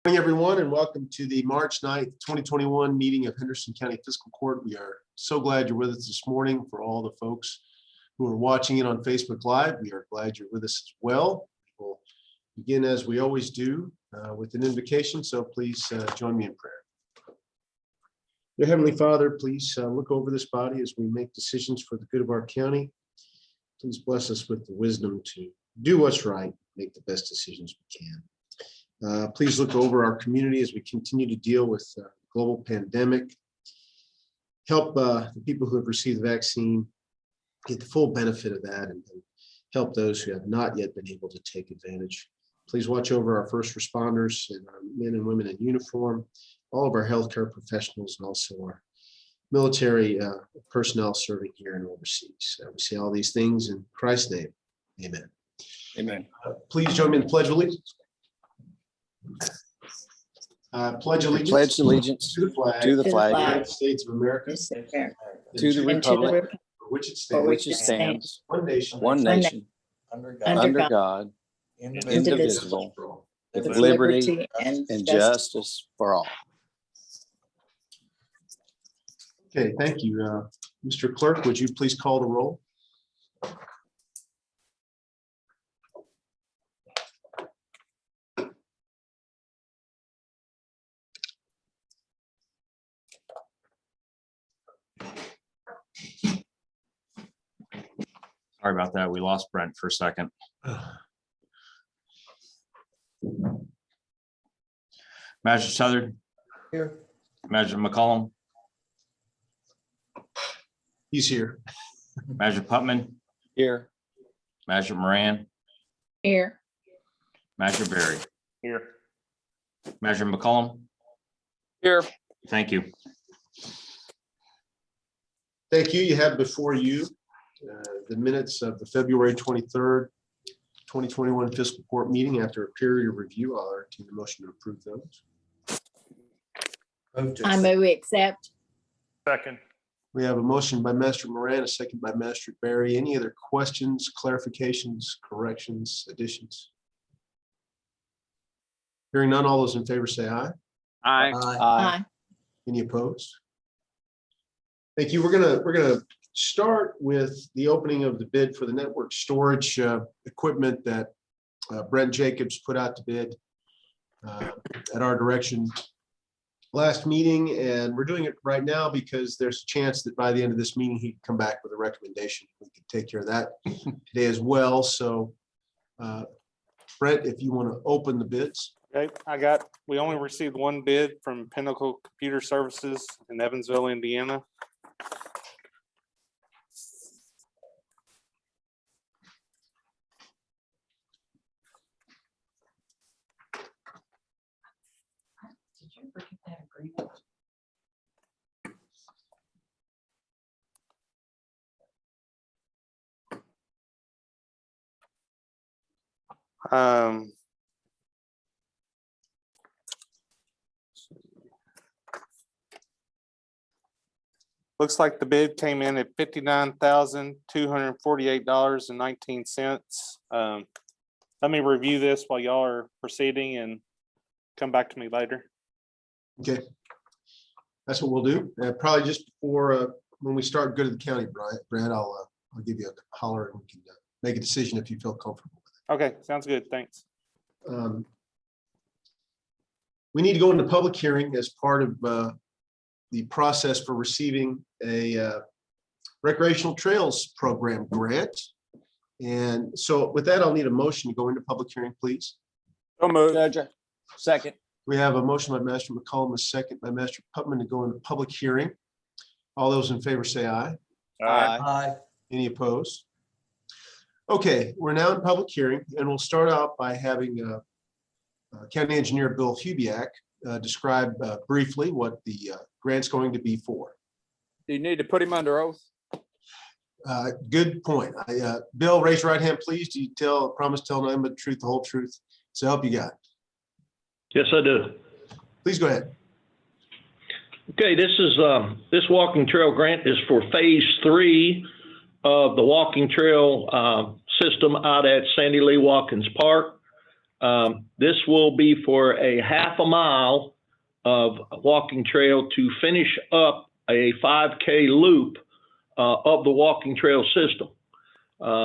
Good morning, everyone, and welcome to the March 9th, 2021 meeting of Henderson County Fiscal Court. We are so glad you're with us this morning. For all the folks who are watching it on Facebook Live, we are glad you're with us as well. We'll begin, as we always do, with an invocation, so please join me in prayer. Dear Heavenly Father, please look over this body as we make decisions for the good of our county. Please bless us with the wisdom to do what's right, make the best decisions we can. Please look over our community as we continue to deal with the global pandemic. Help the people who have received the vaccine get the full benefit of that, and help those who have not yet been able to take advantage. Please watch over our first responders and our men and women in uniform, all of our healthcare professionals, and also our military personnel serving here and overseas. We say all these things in Christ's name. Amen. Amen. Please join me in the Pledge of Allegiance. Pledge allegiance. Pledge allegiance to the flag, to the of the flag, United States of America, to the republic for which it for which stands, it stands, one nation, one nation, under God, indivisible, indivisible, with with liberty liberty and and justice. justice for all. Okay, thank you. Mr. Clerk, would you please call the roll? Sorry about that. We lost Brent for a second. Manager Southern. Here. Manager McCollum. He's here. Manager Putman. Here. Manager Moran. Here. Manager Berry. Here. Manager McCollum. Here. Thank you. Thank you. You have before you the minutes of the February 23rd, 2021 fiscal court meeting. After a period of review, I'll entertain the motion to approve those. I move we accept. Second. We have a motion by Master Moran, a second by Master Berry. Any other questions, clarifications, corrections, additions? Hearing none, all those in favor say aye. Aye. Aye. Any opposed? Thank you. We're gonna start with the opening of the bid for the network storage equipment that Brent Jacobs put out to bid at our direction last meeting, and we're doing it right now because there's a chance that by the end of this meeting he can come back with a recommendation. We can take care of that today as well. So Brent, if you want to open the bids. Okay, we only received one bid from Pinnacle Computer Services in Evansville, Indiana. Did you ever get that agreement? Looks like the bid came in at $59,248.19. Let me review this while y'all are proceeding and come back to me later. Okay, that's what we'll do. Probably just before when we start good to the county, Brad, I'll give you a holler and we can make a decision if you feel comfortable with Okay, sounds good. Thanks. it. We need to go into public hearing as part of the process for receiving a recreational trails program grant. And so with that, I'll need a motion to go into public hearing, please. Second. We have a motion by Master McCollum, a second by Master Putman to go into public hearing. All those in favor say aye. Aye. Any opposed? Okay, we're now in public hearing, and we'll start out by having County Engineer Bill Hubiak describe briefly what the grant's going to be for. Do you need to put him under oath? Good point. Bill, raise your right hand, please. Do you promise to tell nothing but the truth, the whole truth? So help you God. Yes, I do. Please go ahead. Okay, this walking trail grant is for phase 3 of the walking trail system out at Sandy Lee Watkins Park. This will be for a half a mile of walking trail to finish up a 5K loop of the walking trail system.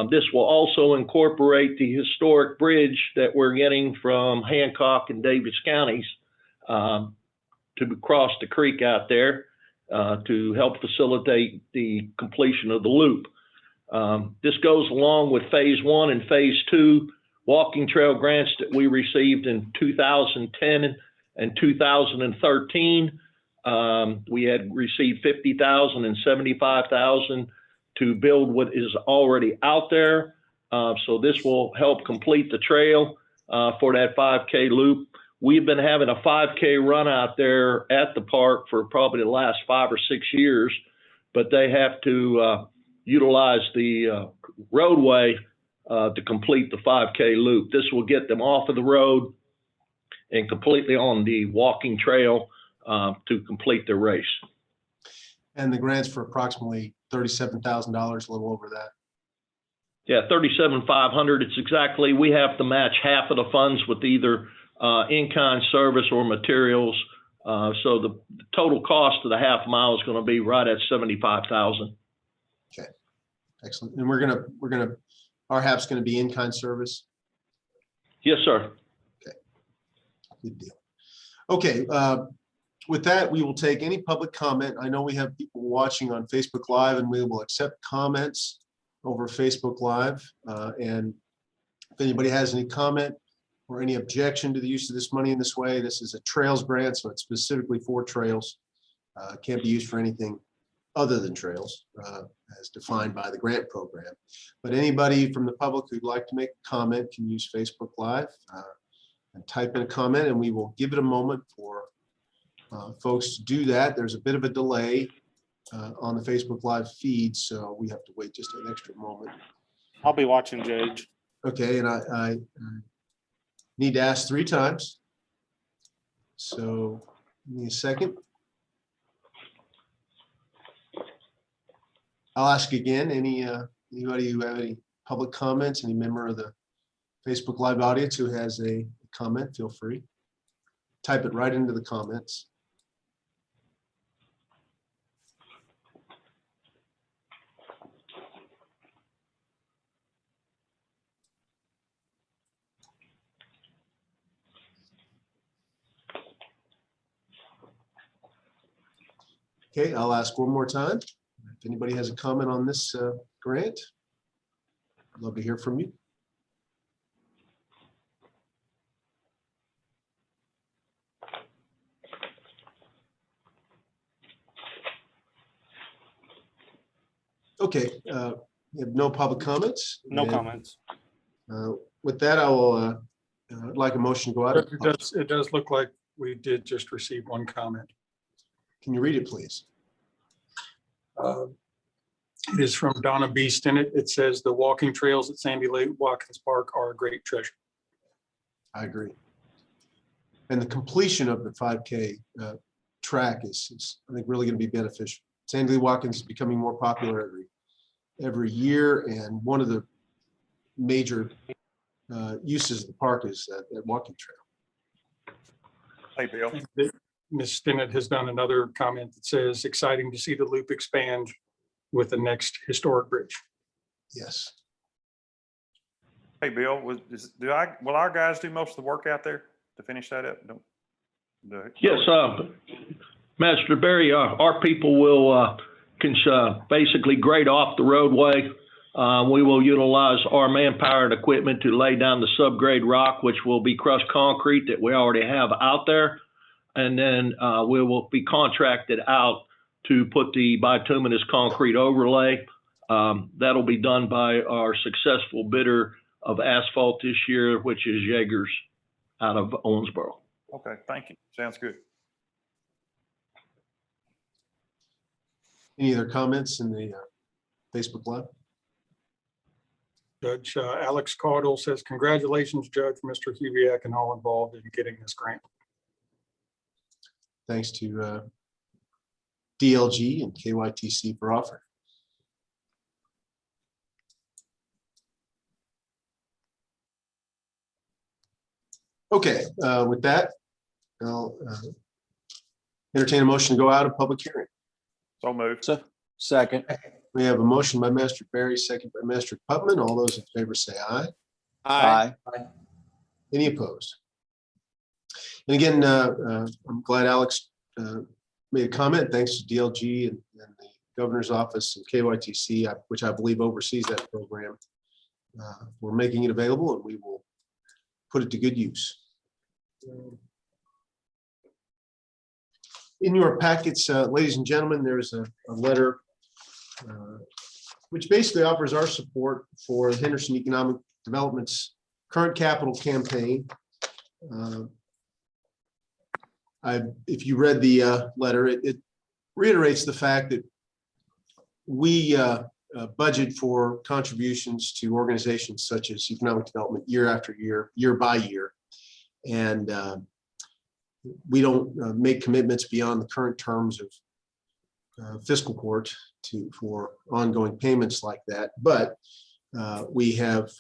This will also incorporate the historic bridge that we're getting from Hancock and Davis counties to cross the creek out there to help facilitate the completion of the loop. This goes along with phase 1 and phase 2 walking trail grants that we received in 2010 and 2013. We had received $50,000 and $75,000 to build what is already out there. So this will help complete the trail for that 5K loop. We've been having a 5K run out there at the park for probably the last 5 or 6 years, but they have to utilize the roadway to complete the 5K loop. This will get them off of the road and completely on the walking trail to complete their race. And the grants for approximately $37,000, a little over that. Yeah, $37,500. It's exactly, we have to match half of the funds with either in-kind service or materials. So the total cost of the half mile is going to be right at $75,000. Okay, excellent. And our HAP's going to be in-kind service. Yes, sir. Good deal. Okay, with that, we will take any public comment. I know we have people watching on Facebook Live, and we will accept comments over Facebook Live. And if anybody has any comment or any objection to the use of this money in this way, this is a trails grant, so it's specifically for trails. Can't be used for anything other than trails, as defined by the grant program. But anybody from the public who'd like to make a comment can use Facebook Live and type in a comment, and we will give it a moment for folks to do that. There's a bit of a delay on the Facebook Live feed, so we have to wait just an extra moment. I'll be watching, Judge. Okay, and I need to ask 3 times. So give me a second. I'll ask again, anybody who have any public comments, any member of the Facebook Live audience who has a comment, feel free. Type it right into the comments. Okay, I'll ask one more time. If anybody has a comment on this grant, I'd love to hear from you. Okay, we have no public comments. No And, comments. with that, I will I'd like a motion to go out. It does look like we did just receive one comment. Can you read it, please? It is from Donna B. Stinnett. It says, "The walking trails at Sandy Lake Watkins Park are a great treasure." I agree. And the completion of the 5K track is, I think, really going to be beneficial. Sandy Lee Watkins is becoming more popular every year, and one of the major uses of the park is that walking trail. Hey, Bill. Ms. Stinnett has done another comment that says, "Exciting to see the loop expand with the next historic bridge." Yes. Hey, Bill, will our guys do most of the work out there to finish that up? Yes, Master Barry, our people will basically grade off the roadway. We will utilize our manpower and equipment to lay down the subgrade rock, which will be crushed concrete that we already have out there. And then we will be contracted out to put the bituminous concrete overlay. That'll be done by our successful bidder of asphalt this year, which is Jaegers out of Owensboro. Okay, thank you. Sounds good. Any other comments in the Facebook Live? Judge Alex Caudle says, "Congratulations, Judge, Mr. Hubiak, and all involved in getting this grant." Thanks to DLG and KYTC for offering. Okay, with that, I'll entertain a motion to go out of public hearing. So moved. Second. We have a motion by Master Barry, second by Master Putman. All those in favor say aye. Aye. Any opposed? And again, I'm glad Alex made a comment. Thanks to DLG and the governor's office and KYTC, which I believe oversees that program. We're making it available and we will put it to good use. In your packets, ladies and gentlemen, there's a letter which basically offers our support for Henderson Economic Development's current capital campaign. If you read the letter, it reiterates the fact that we budget for contributions to organizations such as economic development year after year, year by year. And we don't make commitments beyond the current terms of fiscal court for ongoing payments like that. But we have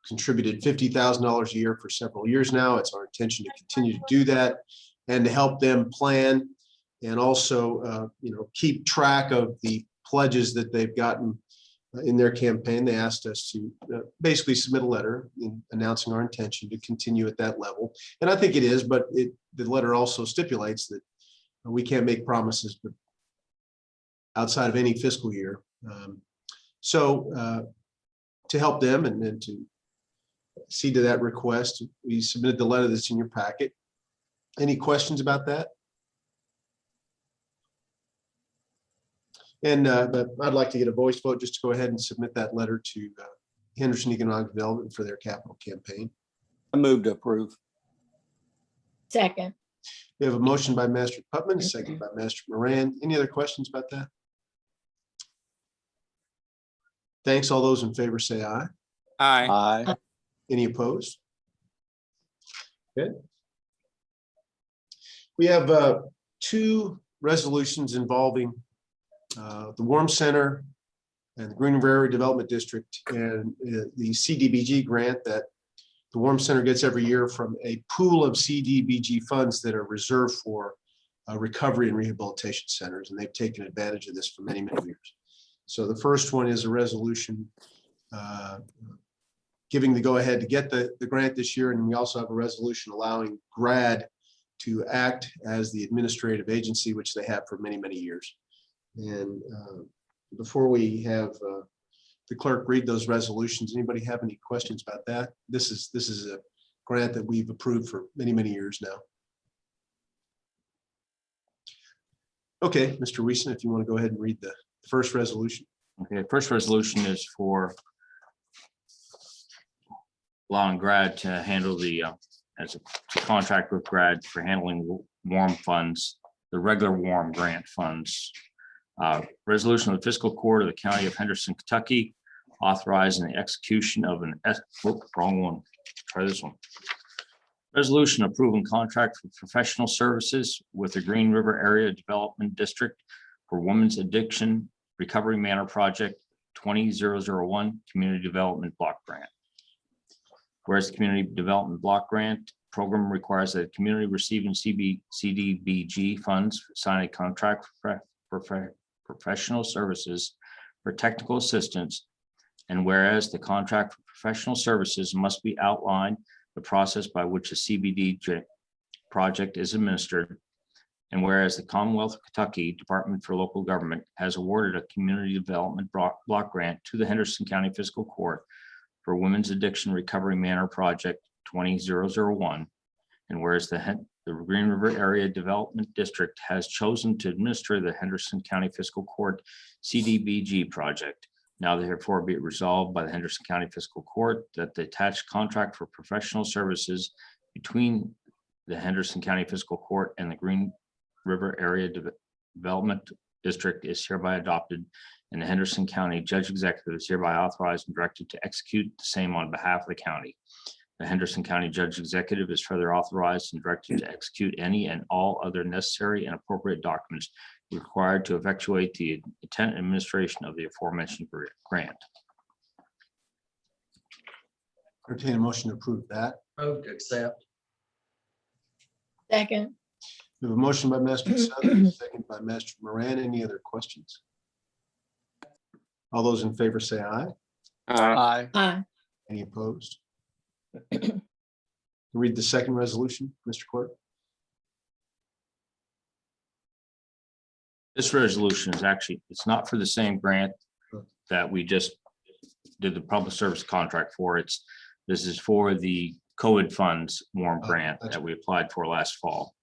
contributed $50,000 a year for several years now. It's our intention to continue to do that and to help them plan and also keep track of the pledges that they've gotten in their campaign. They asked us to basically submit a letter announcing our intention to continue at that level. And I think it is, but the letter also stipulates that we can't make promises but outside of any fiscal year. So to help them and to see to that request, we submitted the letter that's in your packet. Any questions about that? And I'd like to get a voice vote just to go ahead and submit that letter to Henderson Economic Development for their capital campaign. I move to approve. Second. We have a motion by Master Putman, a second by Master Moran. Any other questions about that? Thanks. All those in favor say aye. Aye. Aye. Any opposed? Good. We have two resolutions involving the Warm Center and the Green River Area Development District and the CDBG grant that the Warm Center gets every year from a pool of CDBG funds that are reserved for recovery and rehabilitation centers. And they've taken advantage of this for many, many years. So the first one is a resolution giving the go-ahead to get the grant this year. And we also have a resolution allowing GRAD to act as the administrative agency, which they have for many, many years. And before we have the clerk read those resolutions, anybody have any questions about that? This is a grant that we've approved for many, many years now. Okay, Mr. Wiesen, if you want to go ahead and read the first resolution. Okay, first resolution is for allowing GRAD to handle the, as a contract with GRAD for handling warm funds, the regular warm grant funds. Resolution of the fiscal court of the county of Henderson, Kentucky, authorizing the execution of an, wrong one, try this one. Resolution approving contract for professional services with the Green River Area Development District for Women's Addiction Recovery Manor Project 20001 Community Development Block Grant. Whereas the Community Development Block Grant program requires that a community receiving CDBG funds sign a contract for professional services for technical assistance. And whereas the contract for professional services must be outlined the process by which a CBD project is administered. And whereas the Commonwealth of Kentucky Department for Local Government has awarded a community development block grant to the Henderson County Fiscal Court for Women's Addiction Recovery Manor Project 20001. And whereas the Green River Area Development District has chosen to administer the Henderson County Fiscal Court CDBG project. Now therefore be it resolved by the Henderson County Fiscal Court that the attached contract for professional services between the Henderson County Fiscal Court and the Green River Area Development District is hereby adopted, and the Henderson County Judge Executive is hereby authorized and directed to execute the same on behalf of the county. The Henderson County Judge Executive is further authorized and directed to execute any and all other necessary and appropriate documents required to effectuate the intent and administration of the aforementioned grant. Entertain a motion to approve that. Move to accept. Second. We have a motion by Master Southern, second by Master Moran. Any other questions? All those in favor say aye. Aye. Aye. Any opposed? Read the second resolution, Mr. Clerk. This resolution is actually, it's not for the same grant that we just did the public service contract for. This is for the COVID funds warm Oh, grant that's that we applied for last fall.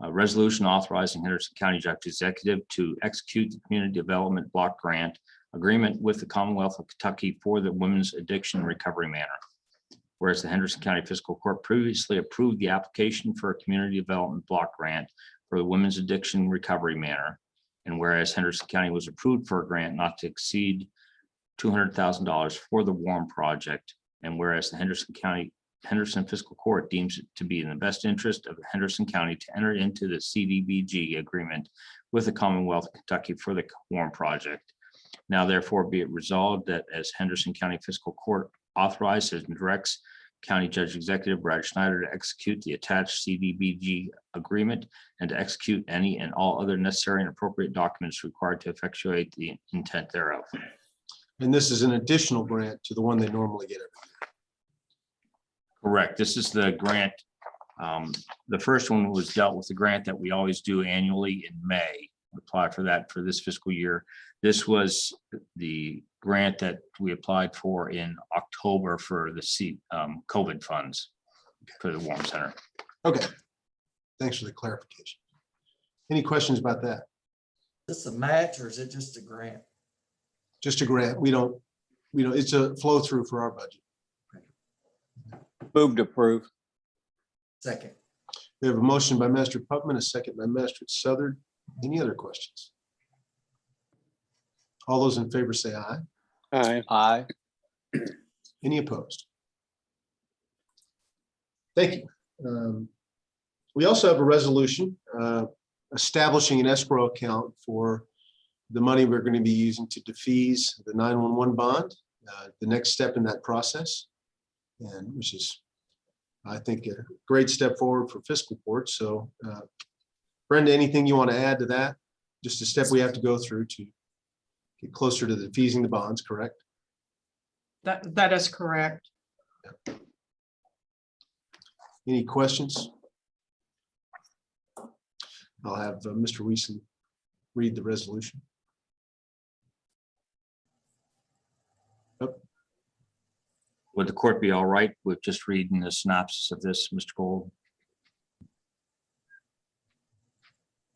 A resolution authorizing Henderson County Judge Executive to execute the Community Development Block Grant Agreement with the Commonwealth of Kentucky for the Women's Addiction Recovery Manor. Whereas the Henderson County Fiscal Court previously approved the application for a Community Development Block Grant for the Women's Addiction Recovery Manor. And whereas Henderson County was approved for a grant not to exceed $200,000 for the WARM project. And whereas the Henderson Fiscal Court deems it to be in the best interest of Henderson County to enter into the CDBG agreement with the Commonwealth of Kentucky for the WARM project. Now therefore be it resolved that as Henderson County Fiscal Court authorizes and directs County Judge Executive Brad Schneider to execute the attached CDBG agreement and to execute any and all other necessary and appropriate documents required to effectuate the intent thereof. And this is an additional grant to the one they normally get every year. Correct. This is the grant. The first one was dealt with the grant that we always do annually in May. Apply for that for this fiscal year. This was the grant that we applied for in October for the COVID funds for the Warm Center. Okay. Thanks for the clarification. Any questions about that? Is this a match or is it just a grant? Just a grant. We don't, it's a flow through for our budget. Move to approve. Second. We have a motion by Master Putman, a second by Master Southern. Any other questions? All those in favor say aye. Aye. Aye. Any opposed? Thank you. We also have a resolution establishing an escrow account for the money we're going to be using to defease the 911 bond, the next step in that process, and which is, I think, a great step forward for fiscal court. So Brenda, anything you want to add to that? Just a step we have to go through to get closer to defeasing the bonds, correct? That is correct. Any questions? I'll have Mr. Weason read the resolution. Would the court be all right with just reading the synopsis of this, Mr. Gold?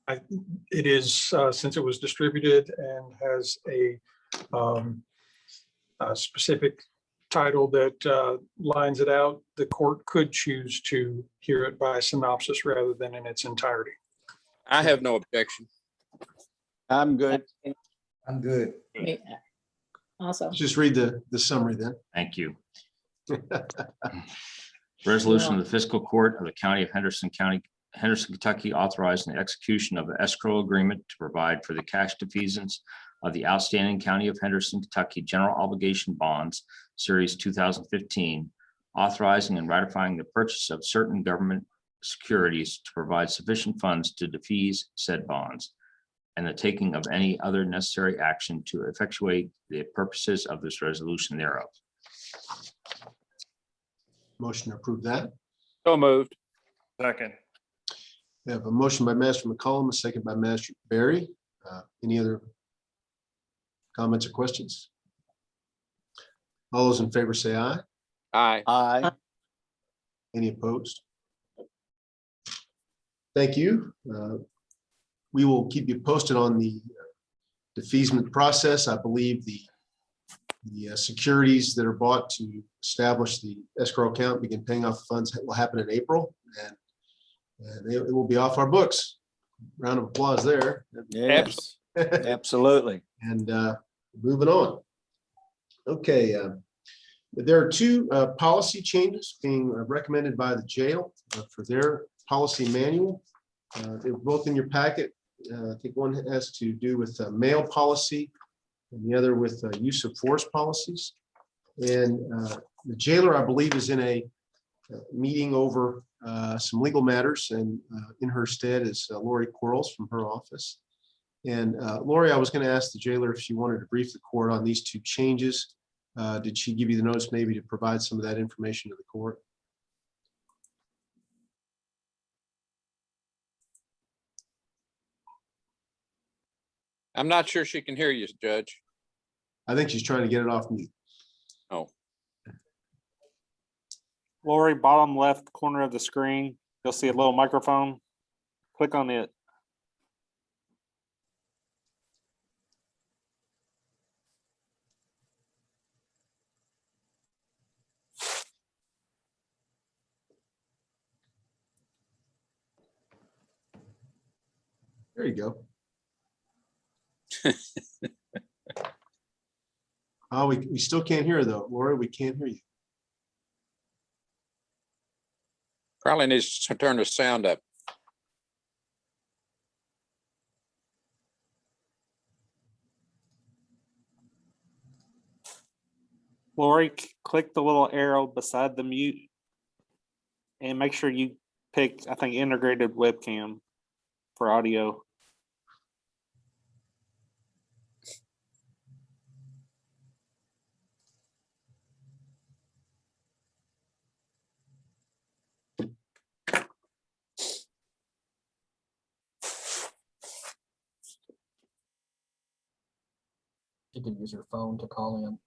It is, since it was distributed and has a specific title that lines it out, the court could choose to hear it by synopsis rather than in its entirety. I have no objection. I'm good. I'm good. Also, Just read the summary then. Thank you. Resolution of the Fiscal Court of the County of Henderson, Kentucky, authorizing the execution of an escrow agreement to provide for the cash defeasance of the outstanding County of Henderson, Kentucky general obligation bonds, Series 2015, authorizing and ratifying the purchase of certain government securities to provide sufficient funds to defease said bonds, and the taking of any other necessary action to effectuate the purposes of this resolution thereof. Motion to approve that. So moved. Second. We have a motion by Master McCollum, a second by Master Barry. Any other comments or questions? All those in favor say aye. Aye. Aye. Any opposed? Thank you. We will keep you posted on the defeasance process. I believe the securities that are bought to establish the escrow account, begin paying off the funds, will happen in April, and it will be off our books. Round of applause there. Yes, absolutely. And moving on. Okay, there are two policy changes being recommended by the jail for their policy manual. They're both in your packet. I think one has to do with mail policy and the other with use of force policies. And the jailer, I believe, is in a meeting over some legal matters, and in her stead is Lori Quarles from her office. And Lori, I was going to ask the jailer if she wanted to brief the court on these two changes. Did she give you the notice maybe to provide some of that information to the court? I'm not sure she can hear you, Judge. I think she's trying to get it off mute. Oh, Lori, bottom left corner of the screen, you'll see a little microphone. Click on it. There you go. Oh, we still can't hear her though. Lori, we can't hear you. probably needs to turn the sound up. Lori, click the little arrow beside the mute and make sure you pick, I think, integrated webcam for audio. You can use your phone to call in.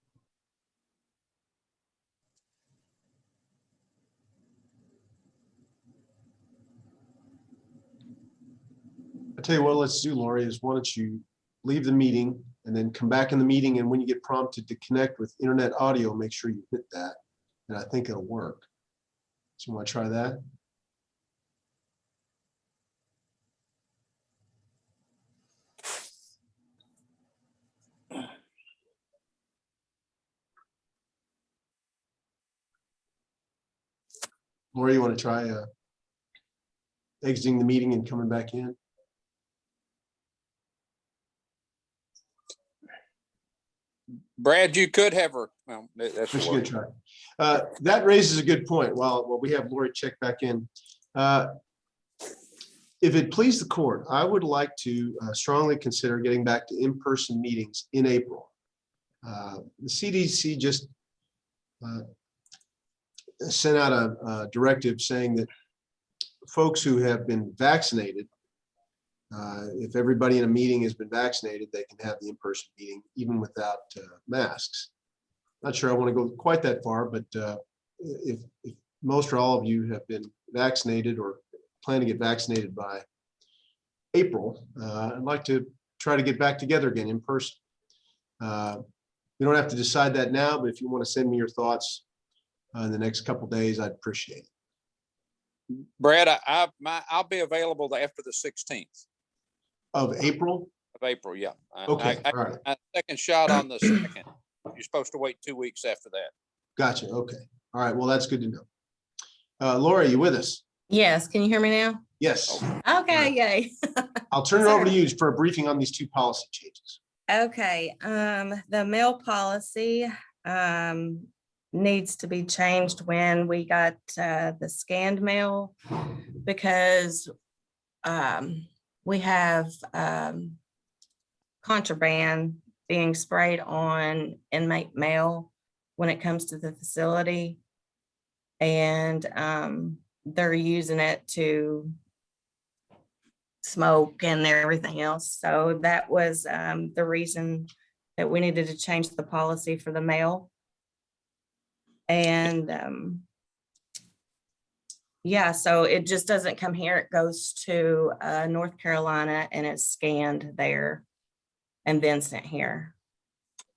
I tell you what, let's do, Lori, is why don't you leave the meeting and then come back in the meeting, and when you get prompted to connect with internet audio, make sure you hit that, and I think it'll work. So you want to try that? Lori, you want to try exiting the meeting and coming back in? Brad, you could have her. Well, that's Just what- gonna try. That raises a good point. While we have Lori check back in. If it please the court, I would like to strongly consider getting back to in-person meetings in April. The CDC just sent out a directive saying that folks who have been vaccinated, if everybody in a meeting has been vaccinated, they can have the in-person meeting even without masks. Not sure I want to go quite that far, but if most or all of you have been vaccinated or plan to get vaccinated by April, I'd like to try to get back together again in person. We don't have to decide that now, but if you want to send me your thoughts in the next couple of days, I'd appreciate it. Brad, I'll be available after the 16th Of April? of April. Yeah. Okay, all right. I second shot on the 2nd. You're supposed to wait 2 weeks after that. Gotcha. Okay. All right. Well, that's good to know. Laura, are you with us? Yes, can you hear me now? Yes. Okay, yay. I'll turn it over to you for a briefing on these two policy changes. Okay, the mail policy needs to be changed when we got the scanned mail, because we have contraband being sprayed on inmate mail when it comes to the facility. And they're using it to smoke and everything else. So that was the reason that we needed to change the policy for the mail. And yeah, so it just doesn't come here. It goes to North Carolina and it's scanned there and then sent here.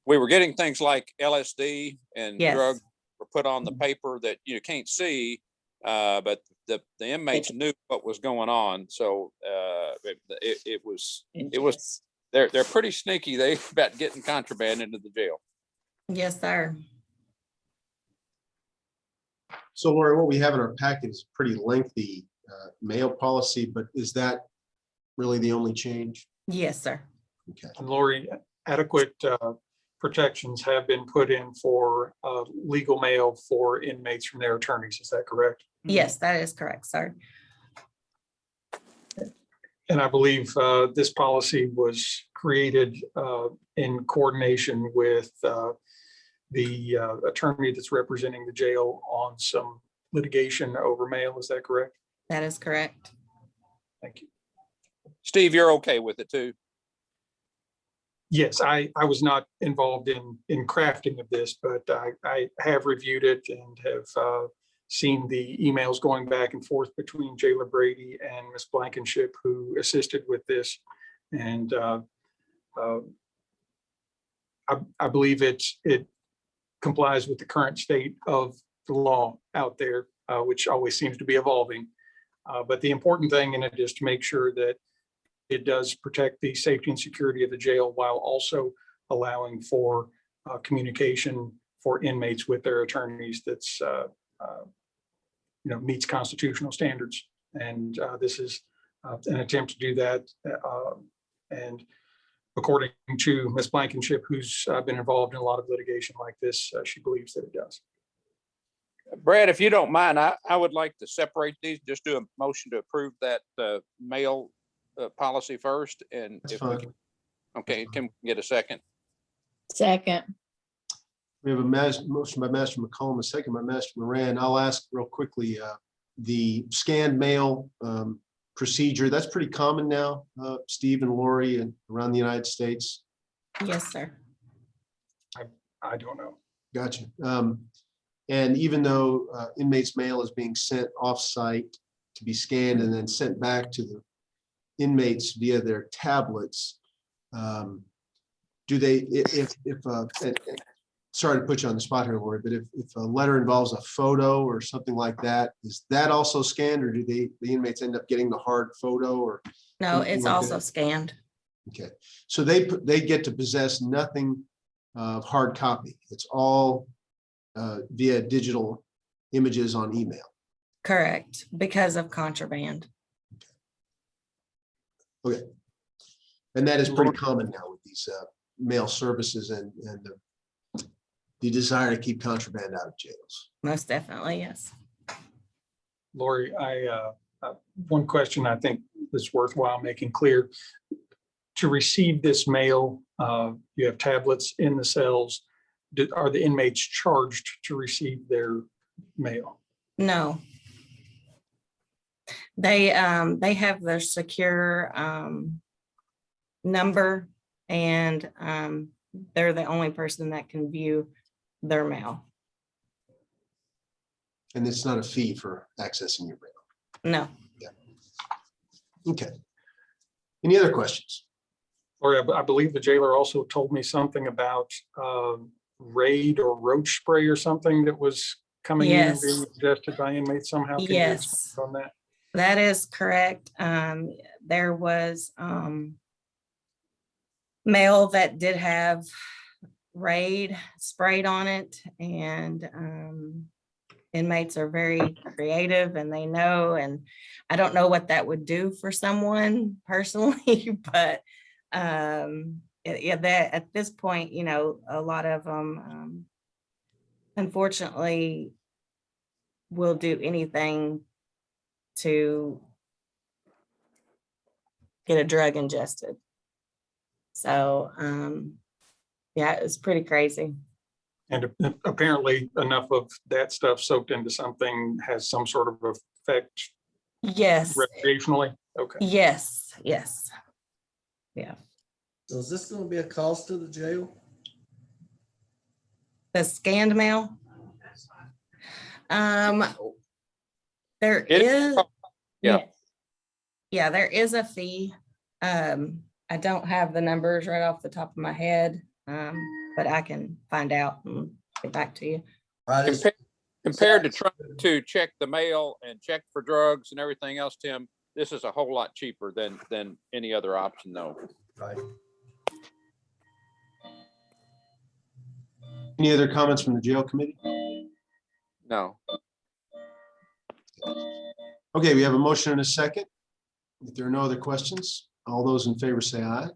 We were getting things like LSD and Yes. drugs were put on the paper that you can't see, but the inmates knew what was going on. So it was they're pretty sneaky. They about getting contraband into the jail. Yes, sir. So Laura, what we have in our packet is a pretty lengthy mail policy, but is that really the only change? Yes, sir. Okay. And Lori, adequate protections have been put in for legal mail for inmates from their attorneys. Is that correct? Yes, that is correct, sir. And I believe this policy was created in coordination with the attorney that's representing the jail on some litigation over mail. Is that correct? That is correct. Thank you. Steve, you're okay with it too? Yes, I was not involved in crafting of this, but I have reviewed it and have seen the emails going back and forth between Jailer Brady and Ms. Blankenship, who assisted with this. And I believe it complies with the current state of the law out there, which always seems to be evolving. But the important thing in it is to make sure that it does protect the safety and security of the jail while also allowing for communication for inmates with their attorneys that's meets constitutional standards. And this is an attempt to do that. And according to Ms. Blankenship, who's been involved in a lot of litigation like this, she believes that it does. Brad, if you don't mind, I would like to separate these, just do a motion to approve that mail policy first. And That's if we fine. can, okay, can we get a second? Second. We have a motion by Master McCollum, a second by Master Moran. I'll ask real quickly, the scanned mail procedure, that's pretty common now, Steve and Lori, and around the United States. Yes, sir. I don't know. Gotcha. And even though inmates' mail is being sent off-site to be scanned and then sent back to the inmates via their tablets, do they, sorry to put you on the spot here, Lori, but if a letter involves a photo or something like that, is that also scanned, or do the inmates end up getting the hard photo? Or No, something it's like also that? scanned. Okay, so they get to possess nothing of hard copy. It's all via digital images on email. Correct, because of contraband. Okay, and that is pretty common now with these mail services and the desire to keep contraband out of jails. Most definitely, yes. Lori, one question I think is worthwhile making clear. To receive this mail, you have tablets in the cells. Are the inmates charged to receive their mail? No. They have their secure number, and they're the only person that can view their mail. And it's not a fee for accessing your mail. No. Okay. Any other questions? Lori, I believe the jailer also told me something about raid or roach spray or something that was coming in and being Yes. ingested by inmates somehow. Can you Yes. expand on that? That is correct. There was mail that did have Raid sprayed on it, and inmates are very creative and they know, and I don't know what that would do for someone personally, but yeah, that at this point, a lot of them unfortunately will do anything to get a drug ingested. So yeah, it was pretty crazy. And apparently enough of that stuff soaked into something has some sort of effect Yes. recreationally. Okay. Yes. Yeah. So is this going to be a cost to the jail? The scanned mail. There It- is. Yeah. Yeah, there is a fee. I don't have the numbers right off the top of my head, but I can find out and get back to you. Compared to trying to check the mail and check for drugs and everything else, Tim, this is a whole lot cheaper than any other option though. Right. Any other comments from the jail committee? No. Okay, we have a motion and a second. If there are no other questions, all those in favor say aye.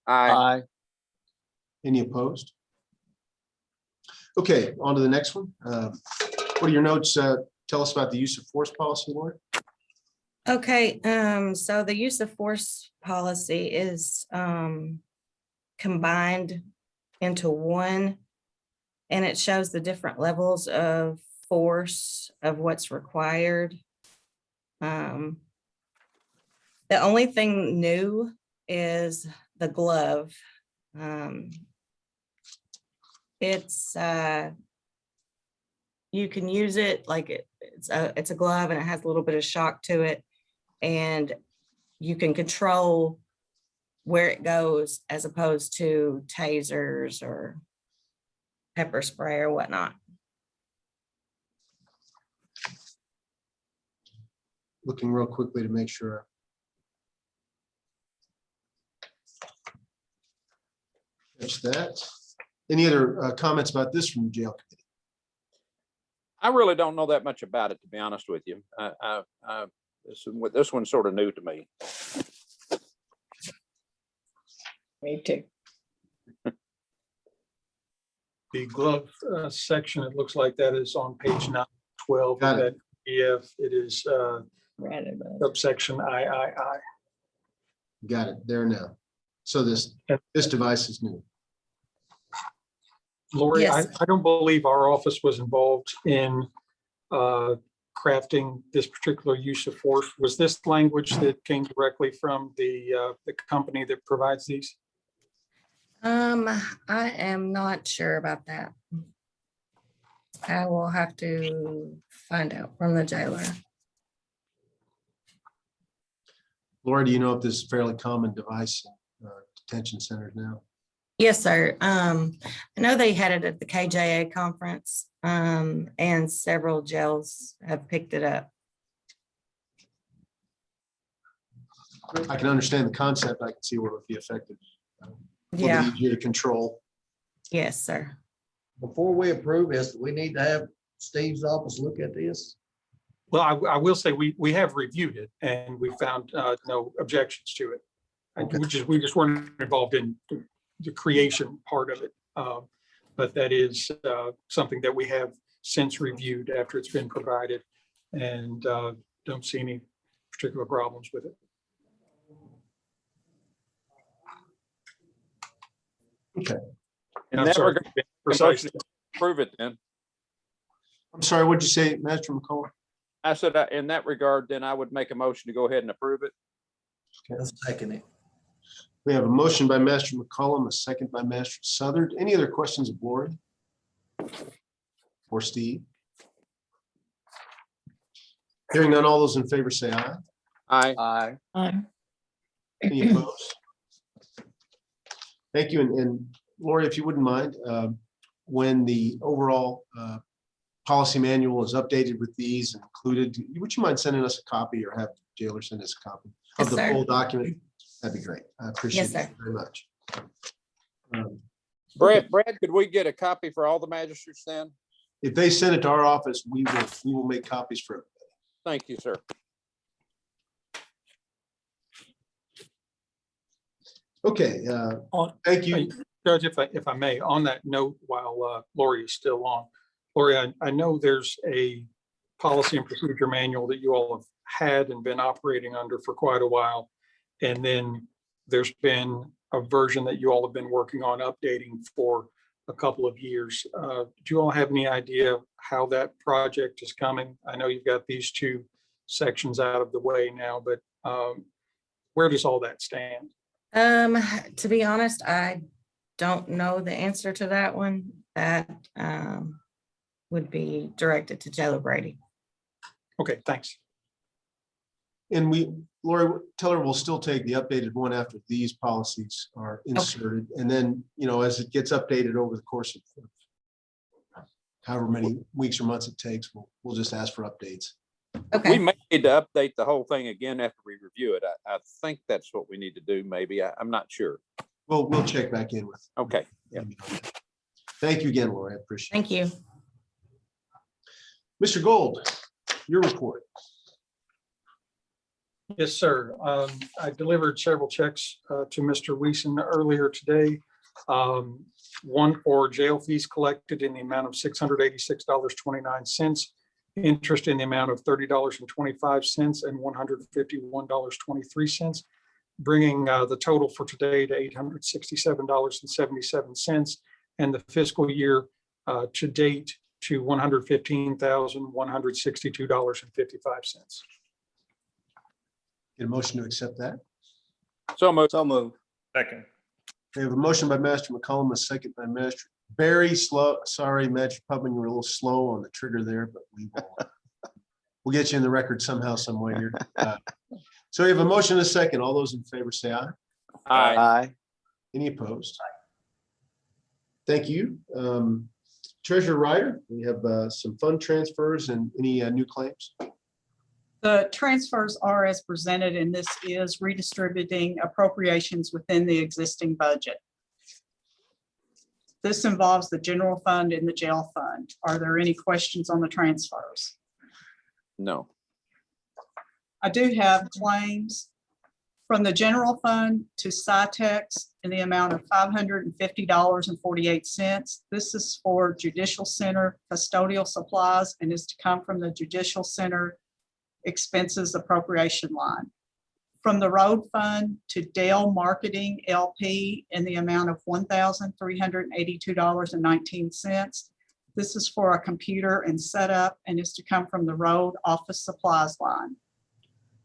I Aye. Any opposed? Okay, on to the next one. What are your notes? Tell us about the use of force policy, Lori. Okay, so the use of force policy is combined into one, and it shows the different levels of force of what's required. The only thing new is the glove. It's you can use it like it's a glove, and it has a little bit of shock to it, and you can control where it goes as opposed to tasers or pepper spray or whatnot. Looking real quickly to make sure. Catch that. Any other comments about this from the jail committee? I really don't know that much about it, to be honest with you. This one's sort of new to me. Me too. The glove section, it looks like that is on page 912 Got of it. that PDF. It is subsection III. Got it there now. So this device is new. Lori, I Yes. don't believe our office was involved in crafting this particular use of force. Was this language that came directly from the company that provides these? I am not sure about that. I will have to find out from the jailer. Laura, do you know if this is a fairly common device in detention centers now? Yes, sir. I know they had it at the KJA conference, and several jails have picked it up. I can understand the concept. I can see where it would be effective. A little Yeah, bit easier to control. yes, sir. Before we approve this, we need to have Steve's office look at this. Well, I will say we have reviewed it and we found no objections to it. Okay. We just weren't involved in the creation part of it. But that is something that we have since reviewed after it's been provided, and don't see any particular problems with it. In I'm that sorry, regard, precisely. prove it then. I'm sorry, what'd you say, Master McCall? I said, in that regard, then I would make a motion to go ahead and approve it. Let's second it. We have a motion by Master McCollum, a second by Master Southard. Any other questions of Lori or Steve? Hearing none, all those in favor say aye. Aye. Aye. Any opposed? Thank you. And Lori, if you wouldn't mind, when the overall policy manual is updated with these included, would you mind sending us a copy or have jailer send us a copy of Yes, the sir. full document? That'd be great. I appreciate Yes, it sir. very much. Brad, could we get a copy for all the magistrates then? If they send it to our office, we will make copies for everybody. Thank you, sir. Okay, thank you. Judge, if I may, on that note, while Lori is still on, Lori, I know there's a policy and procedure manual that you all have had and been operating under for quite a while. And then there's been a version that you all have been working on updating for a couple of years. Do you all have any idea how that project is coming? I know you've got these two sections out of the way now, but where does all that stand? To be honest, I don't know the answer to that one. That would be directed to Jailer Brady. Okay, thanks. And Lori, tell her we'll still take the updated one after these policies are inserted. And then, as it gets updated over the course of however many weeks or months it takes, we'll just ask for updates. We Okay, may need to update the whole thing again after we review it. I think that's what we need to do, maybe. I'm not sure. We'll check back in with. Okay. Thank you again, Lori. I appreciate it. thank you. Mr. Gold, your report. Yes, sir. I delivered several checks to Mr. Weason earlier today. One for jail fees collected in the amount of $686.29, interest in the amount of $30.25, and $151.23, bringing the total for today to $867.77, and the fiscal year to date to $115,162.55. Get a motion to accept that. So moved. So moved. Second. We have a motion by Master McCollum, a second by Master Barry. Sorry, Master Pubman, you were a little slow on the trigger there, but we'll get you in the record somehow, some way here. So we have a motion and a second. All those in favor say aye. Aye. Aye. Any opposed? Thank you. Treasurer Ryder, we have some fund transfers and any new claims. The transfers are as presented, and this is redistributing appropriations within the existing budget. This involves the general fund and the jail fund. Are there any questions on the transfers? No. I do have claims from the general fund to SciTex in the amount of $550.48. This is for Judicial Center custodial supplies and is to come from the Judicial Center expenses appropriation line. From the road fund to Dale Marketing LP in the amount of $1,382.19. This is for a computer and setup and is to come from the road office supplies line.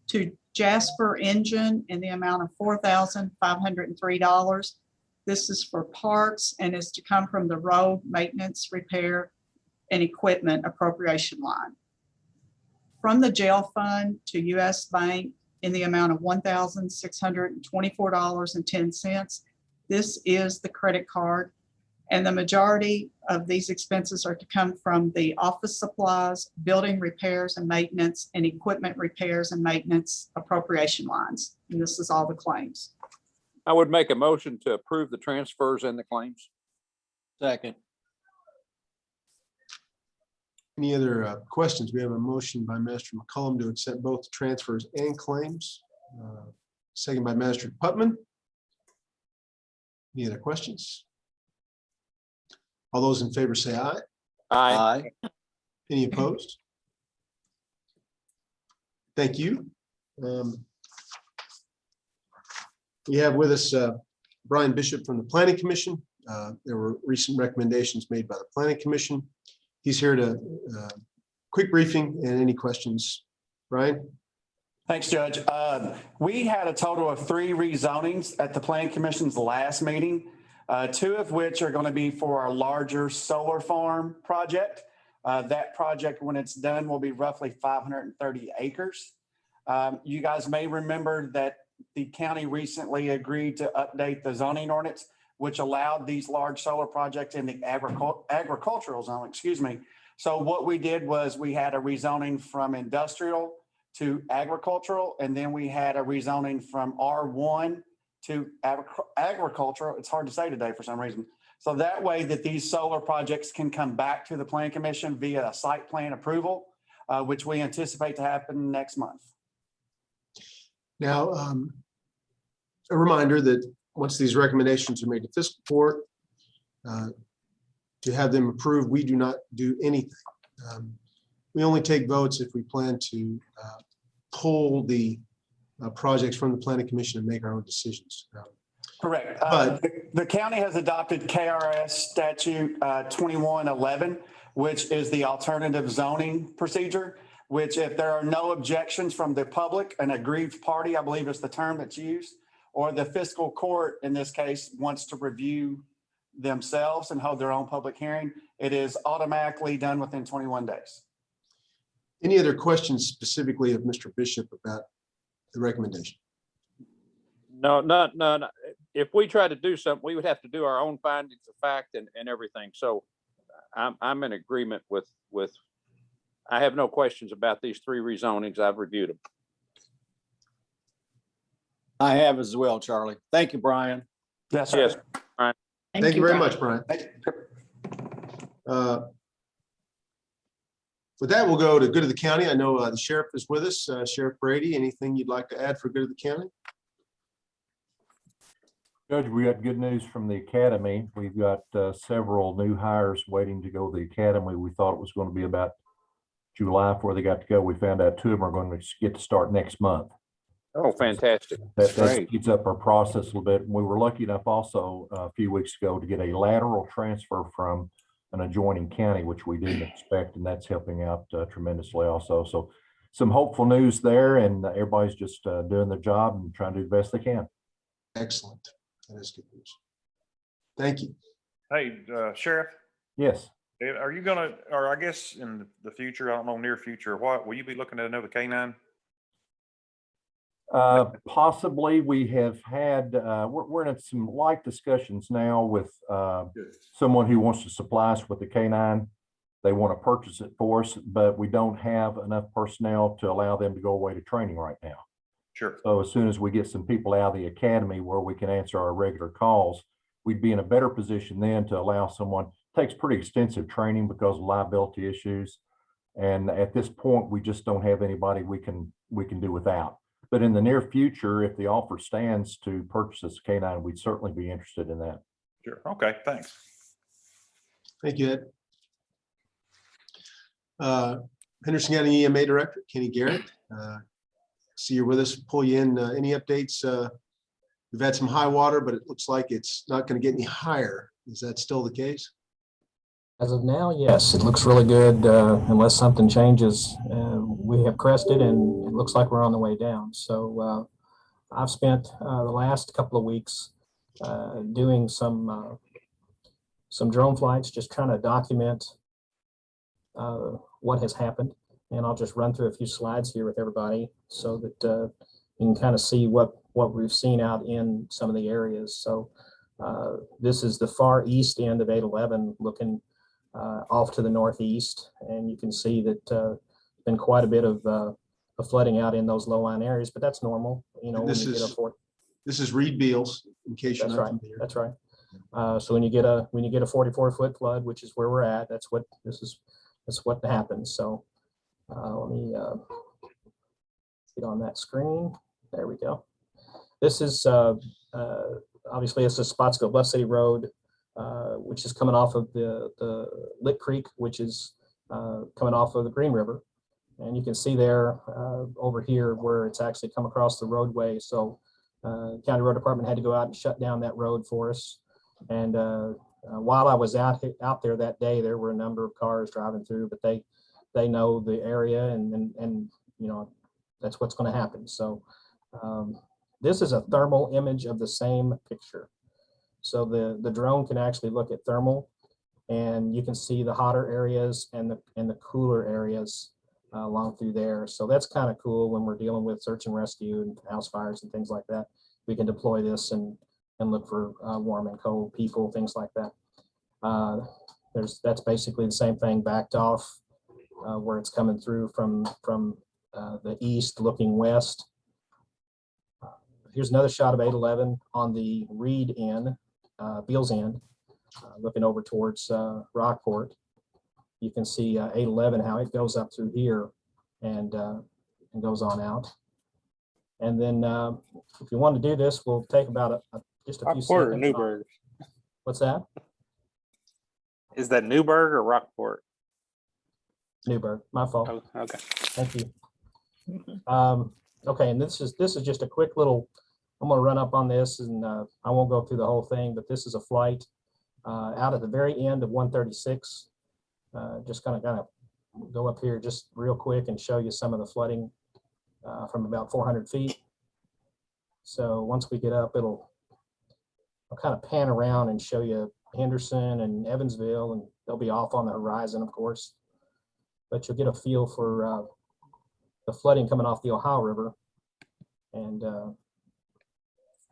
To Jasper Engine in the amount of $4,503. This is for parts and is to come from the road maintenance, repair, and equipment appropriation line. From the jail fund to US Bank in the amount of $1,624.10. This is the credit card, and the majority of these expenses are to come from the office supplies, building repairs and maintenance, and equipment repairs and maintenance appropriation lines. And this is all the claims. I would make a motion to approve the transfers and the claims. Second. Any other questions? We have a motion by Master McCollum to accept both transfers and claims. Second by Master Putman. Any other questions? All those in favor say aye. Aye. Any opposed? Thank you. We have with us Brian Bishop from the Planning Commission. There were recent recommendations made by the Planning Commission. He's here to quick briefing and any questions. Brian? Thanks, Judge. We had a total of 3 rezonings at the Planning Commission's last meeting, 2 of which are going to be for our larger solar farm project. That project, when it's done, will be roughly 530 acres. You guys may remember that the county recently agreed to update the zoning ordinance, which allowed these large solar projects in the agricultural zone, excuse me. So what we did was we had a rezoning from industrial to agricultural, and then we had a rezoning from R1 to agricultural. It's hard to say today for some reason. So that way that these solar projects can come back to the Planning Commission via a site plan approval, which we anticipate to happen next month. Now, a reminder that once these recommendations are made to fiscal court, to have them approved, we do not do anything. We only take votes if we plan to pull the projects from the Planning Commission and make our own decisions. Correct. But The county has adopted KRS statute 2111, which is the alternative zoning procedure, which if there are no objections from the public, an aggrieved party, I believe is the term that's used, or the fiscal court, in this case, wants to review themselves and hold their own public hearing, it is automatically done within 21 days. any other questions specifically of Mr. Bishop about the recommendation? No. If we try to do something, we would have to do our own findings of fact and everything. So I'm in agreement with, I have no questions about these 3 rezonings. I've reviewed them. I have as well, Charlie. Thank you, Brian. Yes, Yes. sir. Thank you very much, Brian. With that, we'll go to good of the county. I know the sheriff is with us. Sheriff Brady, anything you'd like to add for good of the county? Judge, we got good news from the academy. We've got several new hires waiting to go to the academy. We thought it was going to be about July before they got to go. We found out 2 of them are going to get to start next month. Oh, fantastic. That Great. speeds up our process a little bit. And we were lucky enough also a few weeks ago to get a lateral transfer from an adjoining county, which we didn't expect, and that's helping out tremendously also. So some hopeful news there, and everybody's just doing their job and trying to do the best they can. Excellent. That is good news. Thank you. Hey, Sheriff, Yes. are you gonna, or I guess in the future, I don't know, near future, what, will you be looking at another K-9? Possibly. We have had, we're in some light discussions now with someone who wants to supply us with the K-9. They want to purchase it for us, but we don't have enough personnel to allow them to go away to training right now. Sure. So as soon as we get some people out of the academy where we can answer our regular calls, we'd be in a better position then to allow someone. It takes pretty extensive training because of liability issues. And at this point, we just don't have anybody we can do without. But in the near future, if the offer stands to purchase this K-9, we'd certainly be interested in that. Sure. Okay, thanks. Thank you, Ed. Henderson County EMA Director, Kenny Garrett. See you're with us, pull you in. Any updates? We've had some high water, but it looks like it's not going to get any higher. Is that still the case? As of now, yes, it looks really good unless something changes. We have crested and it looks like we're on the way down. So I've spent the last couple of weeks doing some drone flights, just trying to document what has happened. And I'll just run through a few slides here with everybody so that you can kind of see what we've seen out in some of the areas. So this is the far east end of 811 looking off to the northeast. And you can see that been quite a bit of flooding out in those low-lying areas, but that's normal. You know, This is Reed Beals, in case you're not familiar. That's right. So when you get a 44-foot flood, which is where we're at, that's what happens. So let me get on that screen. There we go. This is obviously it's a Spotsville Bluff City Road, which is coming off of the Lick Creek, which is coming off of the Green River. And you can see there over here where it's actually come across the roadway. So County Road Department had to go out and shut down that road for us. And while I was out there that day, there were a number of cars driving through, but they know the area and you know, that's what's going to happen. So this is a thermal image of the same picture. So the drone can actually look at thermal, and you can see the hotter areas and the cooler areas along through there. So that's kind of cool when we're dealing with search and rescue and house fires and things like that. We can deploy this and look for warm and cold people, things like that. That's basically the same thing backed off where it's coming through from the east looking west. Here's another shot of 811 on the Reed end, Beals end, looking over towards Rockport. You can see 811, how it goes up through here and goes on out. And then if you want to do this, we'll take about just a few seconds. Rockport or Newburgh? What's that? Is that Newburgh or Rockport? Newburgh, my fault. Oh, okay. Thank you. Okay, and this is just a quick little, I'm going to run up on this and I won't go through the whole thing, but this is a flight out at the very end of 136. Just kind of go up here just real quick and show you some of the flooding from about 400 feet. So once we get up, I'll kind of pan around and show you Henderson and Evansville, and they'll be off on the horizon, of course. But you'll get a feel for the flooding coming off the Ohio River and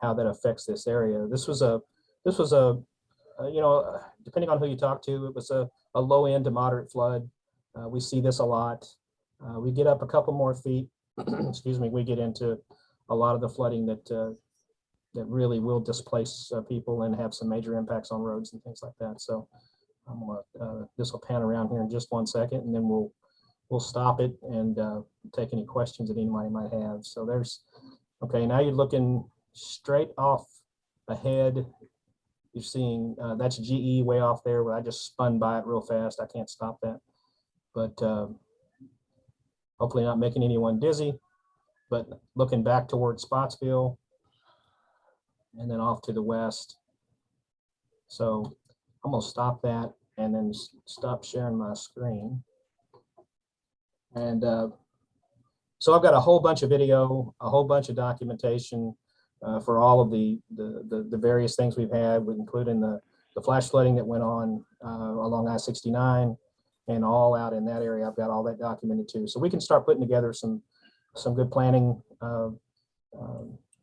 how that affects this area. This was a you know, depending on who you talk to, it was a low end to moderate flood. We see this a lot. We get up a couple more feet, excuse me, we get into a lot of the flooding that really will displace people and have some major impacts on roads and things like that. So this will pan around here in just 1 second, and then we'll stop it and take any questions that anybody might have. So okay, now you're looking straight off ahead, you're seeing, that's GE way off there, where I just spun by it real fast. I can't stop that. But hopefully not making anyone dizzy, but looking back towards Spotsville and then off to the west. So I'm gonna stop that and then stop sharing my screen. And so I've got a whole bunch of video, a whole bunch of documentation for all of the various things we've had, including the flash flooding that went on along I-69 and all out in that area. I've got all that documented too. So we can start putting together some good planning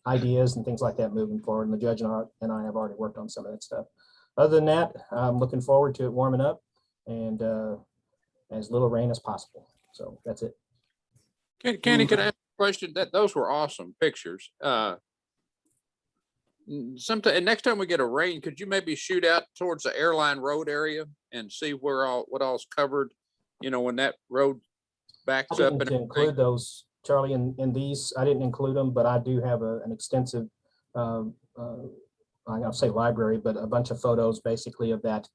ideas and things like that moving forward. And the judge and I have already worked on some of that stuff. Other than that, I'm looking forward to it warming up and as little rain as possible. So that's it. Kenny, could I ask a question? Those were awesome pictures. Sometime next time we get a rain, could you maybe shoot out towards the airline road area and see what all's covered? You know, when that road backs I up. didn't And include those, Charlie, in these. I didn't include them, but I do have an extensive, I'm gonna say library, but a bunch of photos basically of that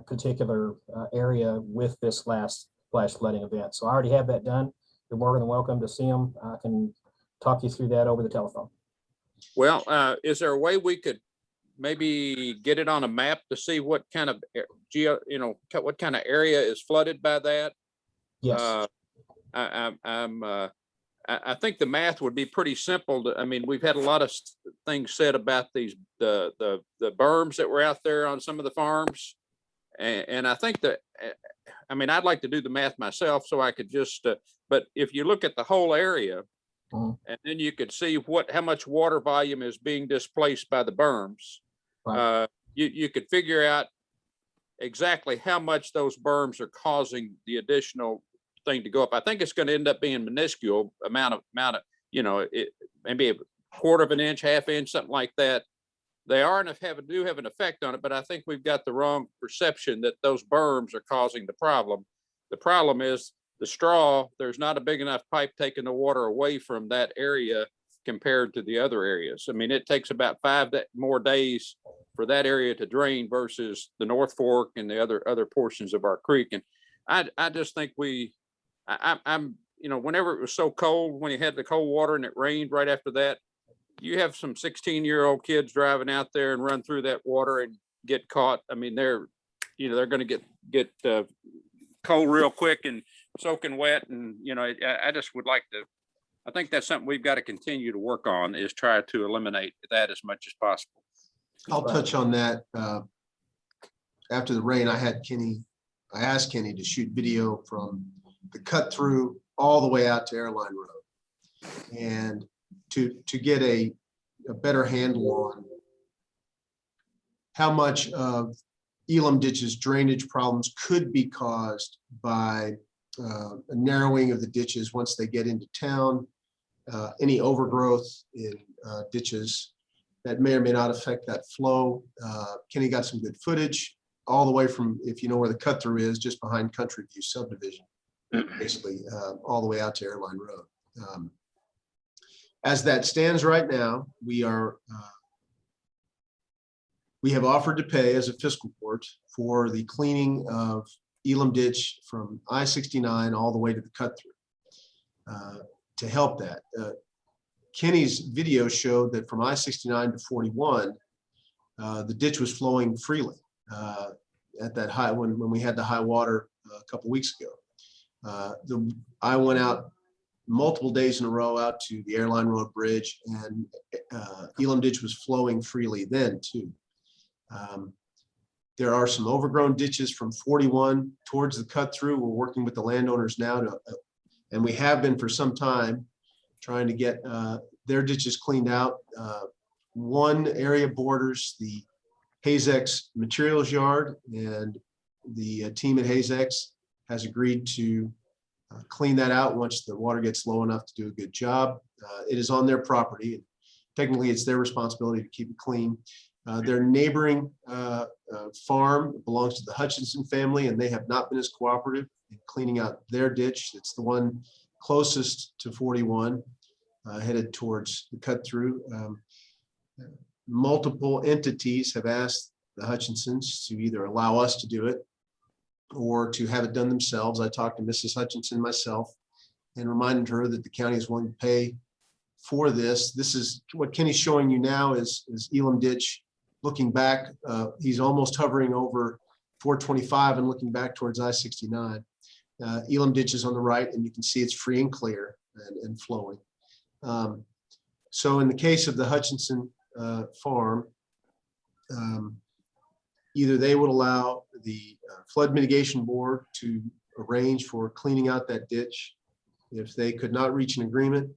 particular area with this last flash flooding event. So I already have that done. You're more than welcome to see them. I can talk you through that over the telephone. Well, is there a way we could maybe get it on a map to see what kind of what kind of area is flooded by that? Yes. I think the math would be pretty simple. I mean, we've had a lot of things said about the berms that were out there on some of the farms. And I think that, I mean, I'd like to do the math myself so I could just, but if you look at the whole area, and then you could see how much water volume is being displaced by the berms. Right. You could figure out exactly how much those berms are causing the additional thing to go up. I think it's going to end up being minuscule amount of, maybe a quarter of an inch, half inch, something like that. They do have an effect on it, but I think we've got the wrong perception that those berms are causing the problem. The problem is the straw. There's not a big enough pipe taking the water away from that area compared to the other areas. I mean, it takes about 5 more days for that area to drain versus the North Fork and the other portions of our creek. And I just think I'm whenever it was so cold, when you had the cold water and it rained right after that, you have some 16-year-old kids driving out there and run through that water and get caught. I mean, they're going to get cold real quick and soaking wet. And, I just would like to, I think that's something we've got to continue to work on, is try to eliminate that as much as possible. I'll touch on that. After the rain, I asked Kenny to shoot video from the cut through all the way out to Airline Road, and to get a better handle on how much of Elam Ditch's drainage problems could be caused by a narrowing of the ditches once they get into town, any overgrowth in ditches that may or may not affect that flow. Kenny got some good footage all the way from, if you know where the cut through is, just behind Country View subdivision, basically all the way out to Airline Road. As that stands right now, we have offered to pay as a fiscal court for the cleaning of Elam Ditch from I-69 all the way to the cut through to help that. Kenny's video showed that from I-69 to 41, the ditch was flowing freely at that high, when we had the high water a couple weeks ago. I went out multiple days in a row out to the Airline Road Bridge, and Elam Ditch was flowing freely then too. There are some overgrown ditches from 41 towards the cut through. We're working with the landowners now and we have been for some time, trying to get their ditches cleaned out. One area borders the Hazex materials yard, and the team at Hazex has agreed to clean that out once the water gets low enough to do a good job. It is on their property. Technically, it's their responsibility to keep it clean. Their neighboring farm belongs to the Hutchinson family, and they have not been as cooperative in cleaning out their ditch. It's the one closest to 41, headed towards the cut through. multiple entities have asked the Hutchinsons to either allow us to do it or to have it done themselves. I talked to Mrs. Hutchinson myself and reminded her that the county is willing to pay for this. This is what Kenny's showing you now is Elam Ditch looking back. He's almost hovering over 425 and looking back towards I-69. Elam Ditch is on the right, and you can see it's free and clear and flowing. So in the case of the Hutchinson farm, either they would allow the flood mitigation board to arrange for cleaning out that ditch. If they could not reach an agreement,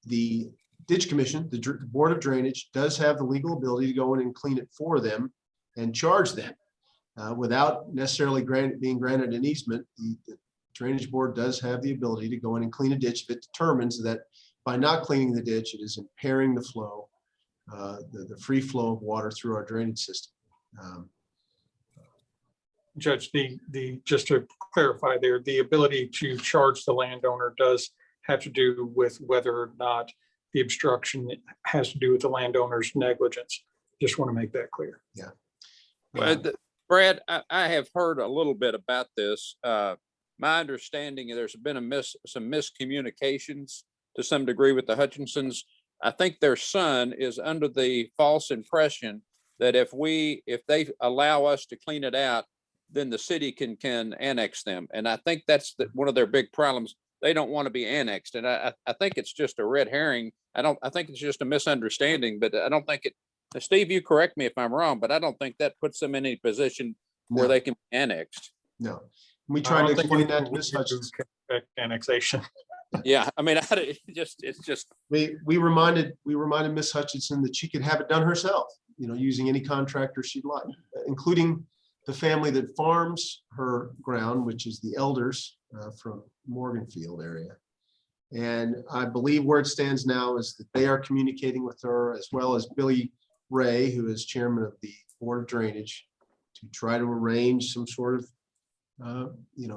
the ditch commission, the board of drainage, does have the legal ability to go in and clean it for them and charge them without necessarily being granted an easement. The drainage board does have the ability to go in and clean a ditch if it determines that by not cleaning the ditch, it is impairing the flow, the free flow of water through our drainage system. Judge, just to clarify there, the ability to charge the landowner does have to do with whether or not the obstruction has to do with the landowner's negligence. Just want to make that clear. Yeah. Well, Brad, I have heard a little bit about this. My understanding, there's been some miscommunications to some degree with the Hutchinsons. I think their son is under the false impression that if they allow us to clean it out, then the city can annex them. And I think that's one of their big problems. They don't want to be annexed. And I think it's just a red herring. I think it's just a misunderstanding, but I don't think it, Steve, you correct me if I'm wrong, but I don't think that puts them in any position where they can be annexed. No, we try to explain that to Ms. Hutchinson. Annexation. Yeah, I mean, it's just. We reminded Ms. Hutchinson that she could have it done herself, using any contractor she'd like, including the family that farms her ground, which is the Elders from Morganfield area. And I believe where it stands now is that they are communicating with her, as well as Billy Ray, who is chairman of the Board of Drainage, to try to arrange some sort of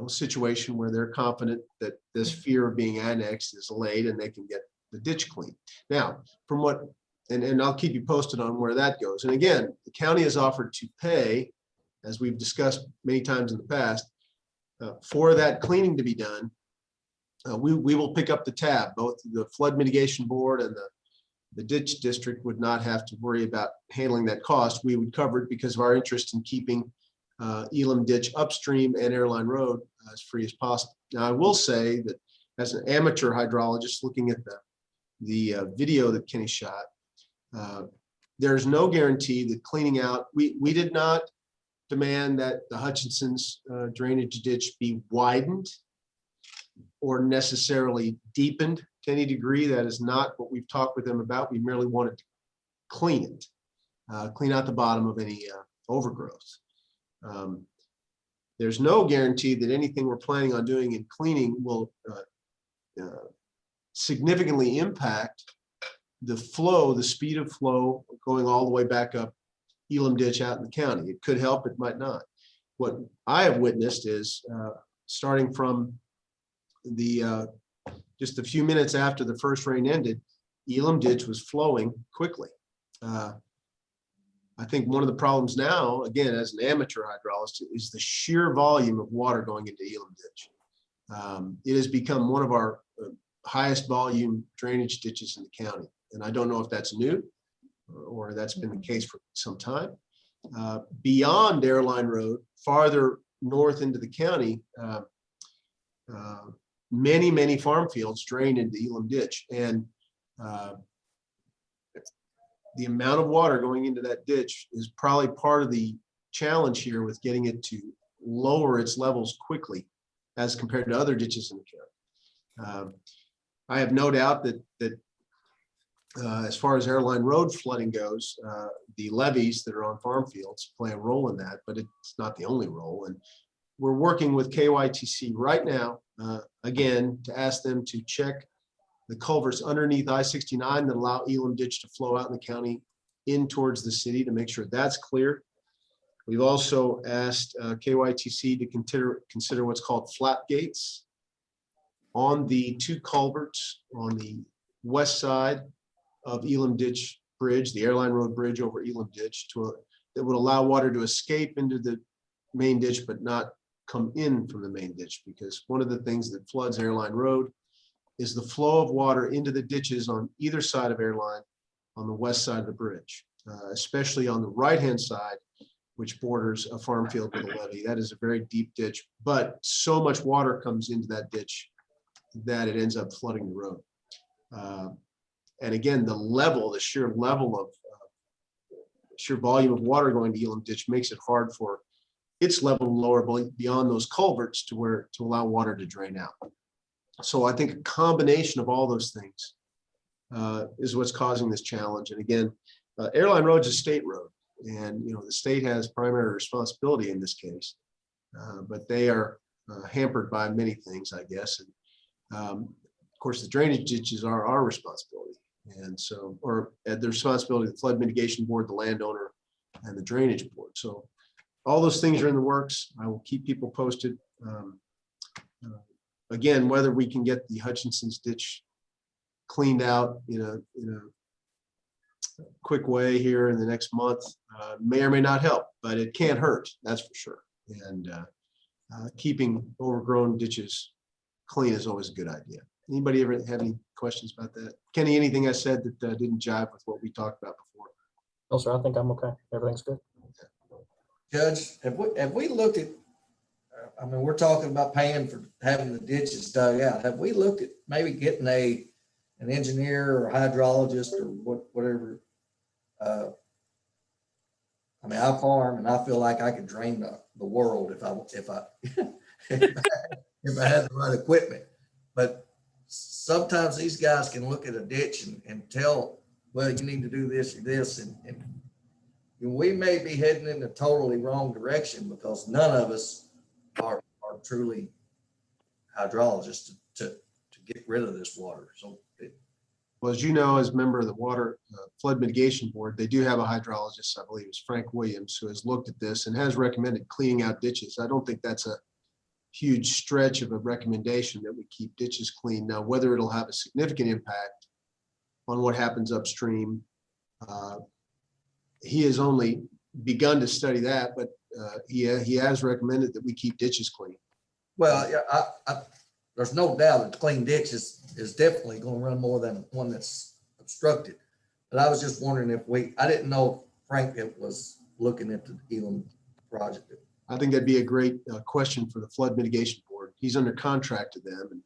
situation where they're confident that this fear of being annexed is allayed and they can get the ditch clean. Now, from what, and I'll keep you posted on where that goes. And again, the county has offered to pay, as we've discussed many times in the past, for that cleaning to be done. We will pick up the tab. Both the flood mitigation board and the ditch district would not have to worry about handling that cost. We would cover it because of our interest in keeping Elam Ditch upstream and Airline Road as free as possible. Now, I will say that as an amateur hydrologist looking at the video that Kenny shot, there's no guarantee that cleaning out, we did not demand that the Hutchinson's drainage ditch be widened or necessarily deepened to any degree. That is not what we've talked with them about. We merely wanted to clean it, clean out the bottom of any overgrowth. There's no guarantee that anything we're planning on doing in cleaning will significantly impact the flow, the speed of flow going all the way back up Elam Ditch out in the county. It could help, it might not. What I have witnessed is starting from just a few minutes after the first rain ended, Elam Ditch was flowing quickly. I think one of the problems now, again, as an amateur hydrologist, is the sheer volume of water going into Elam Ditch. It has become one of our highest volume drainage ditches in the county. And I don't know if that's new or that's been the case for some time. Beyond Airline Road, farther north into the county, many farm fields drain into Elam Ditch. And the amount of water going into that ditch is probably part of the challenge here with getting it to lower its levels quickly as compared to other ditches in the county. I have no doubt that as far as Airline Road flooding goes, the levees that are on farm fields play a role in that, but it's not the only role. And we're working with KYTC right now, again, to ask them to check the culverts underneath I-69 that allow Elam Ditch to flow out in the county in towards the city to make sure that's clear. We've also asked KYTC to consider what's called flap gates on the two culverts on the west side of Elam Ditch Bridge, the Airline Road Bridge over Elam Ditch, that would allow water to escape into the main ditch, but not come in from the main ditch. Because one of the things that floods Airline Road is the flow of water into the ditches on either side of Airline on the west side of the bridge, especially on the right-hand side, which borders a farm field with a levee. That is a very deep ditch, but so much water comes into that ditch that it ends up flooding the road. And again, the sheer level of sheer volume of water going to Elam Ditch makes it hard for its level to lower beyond those culverts to allow water to drain out. So I think a combination of all those things is what's causing this challenge. And again, Airline Road's a state road, and the state has primary responsibility in this case, but they are hampered by many things, I guess. And of course, the drainage ditches are our responsibility, and so, or the responsibility of the Flood Mitigation Board, the landowner, and the Drainage Board. So all those things are in the works. I will keep people posted. Again, whether we can get the Hutchinson's ditch cleaned out in a quick way here in the next month may or may not help, but it can't hurt, that's for sure. And keeping overgrown ditches clean is always a good idea. Anybody ever have any questions about that? Kenny, anything I said that didn't jive with what we talked about before? No, sir, I think I'm okay. Everything's good. Judge, have we looked at, I mean, we're talking about paying for having the ditches dug out. Have we looked at maybe getting an engineer or hydrologist or whatever? I mean, I farm and I feel like I could drain the world if I had the right equipment. But sometimes these guys can look at a ditch and tell, well, you need to do this or this, and we may be heading in the totally wrong direction because none of us are truly hydrologists to get rid of this water. So well, as you know, as a member of the Water Flood Mitigation Board, they do have a hydrologist, I believe it's Frank Williams, who has looked at this and has recommended cleaning out ditches. I don't think that's a huge stretch of a recommendation that we keep ditches clean. Now, whether it'll have a significant impact on what happens upstream, he has only begun to study that, but he has recommended that we keep ditches clean. well, yeah, there's no doubt that clean ditch is definitely going to run more than one that's obstructed. But I was just wondering I didn't know if Frank was looking at the Elam project. I think that'd be a great question for the Flood Mitigation Board. He's under contract to them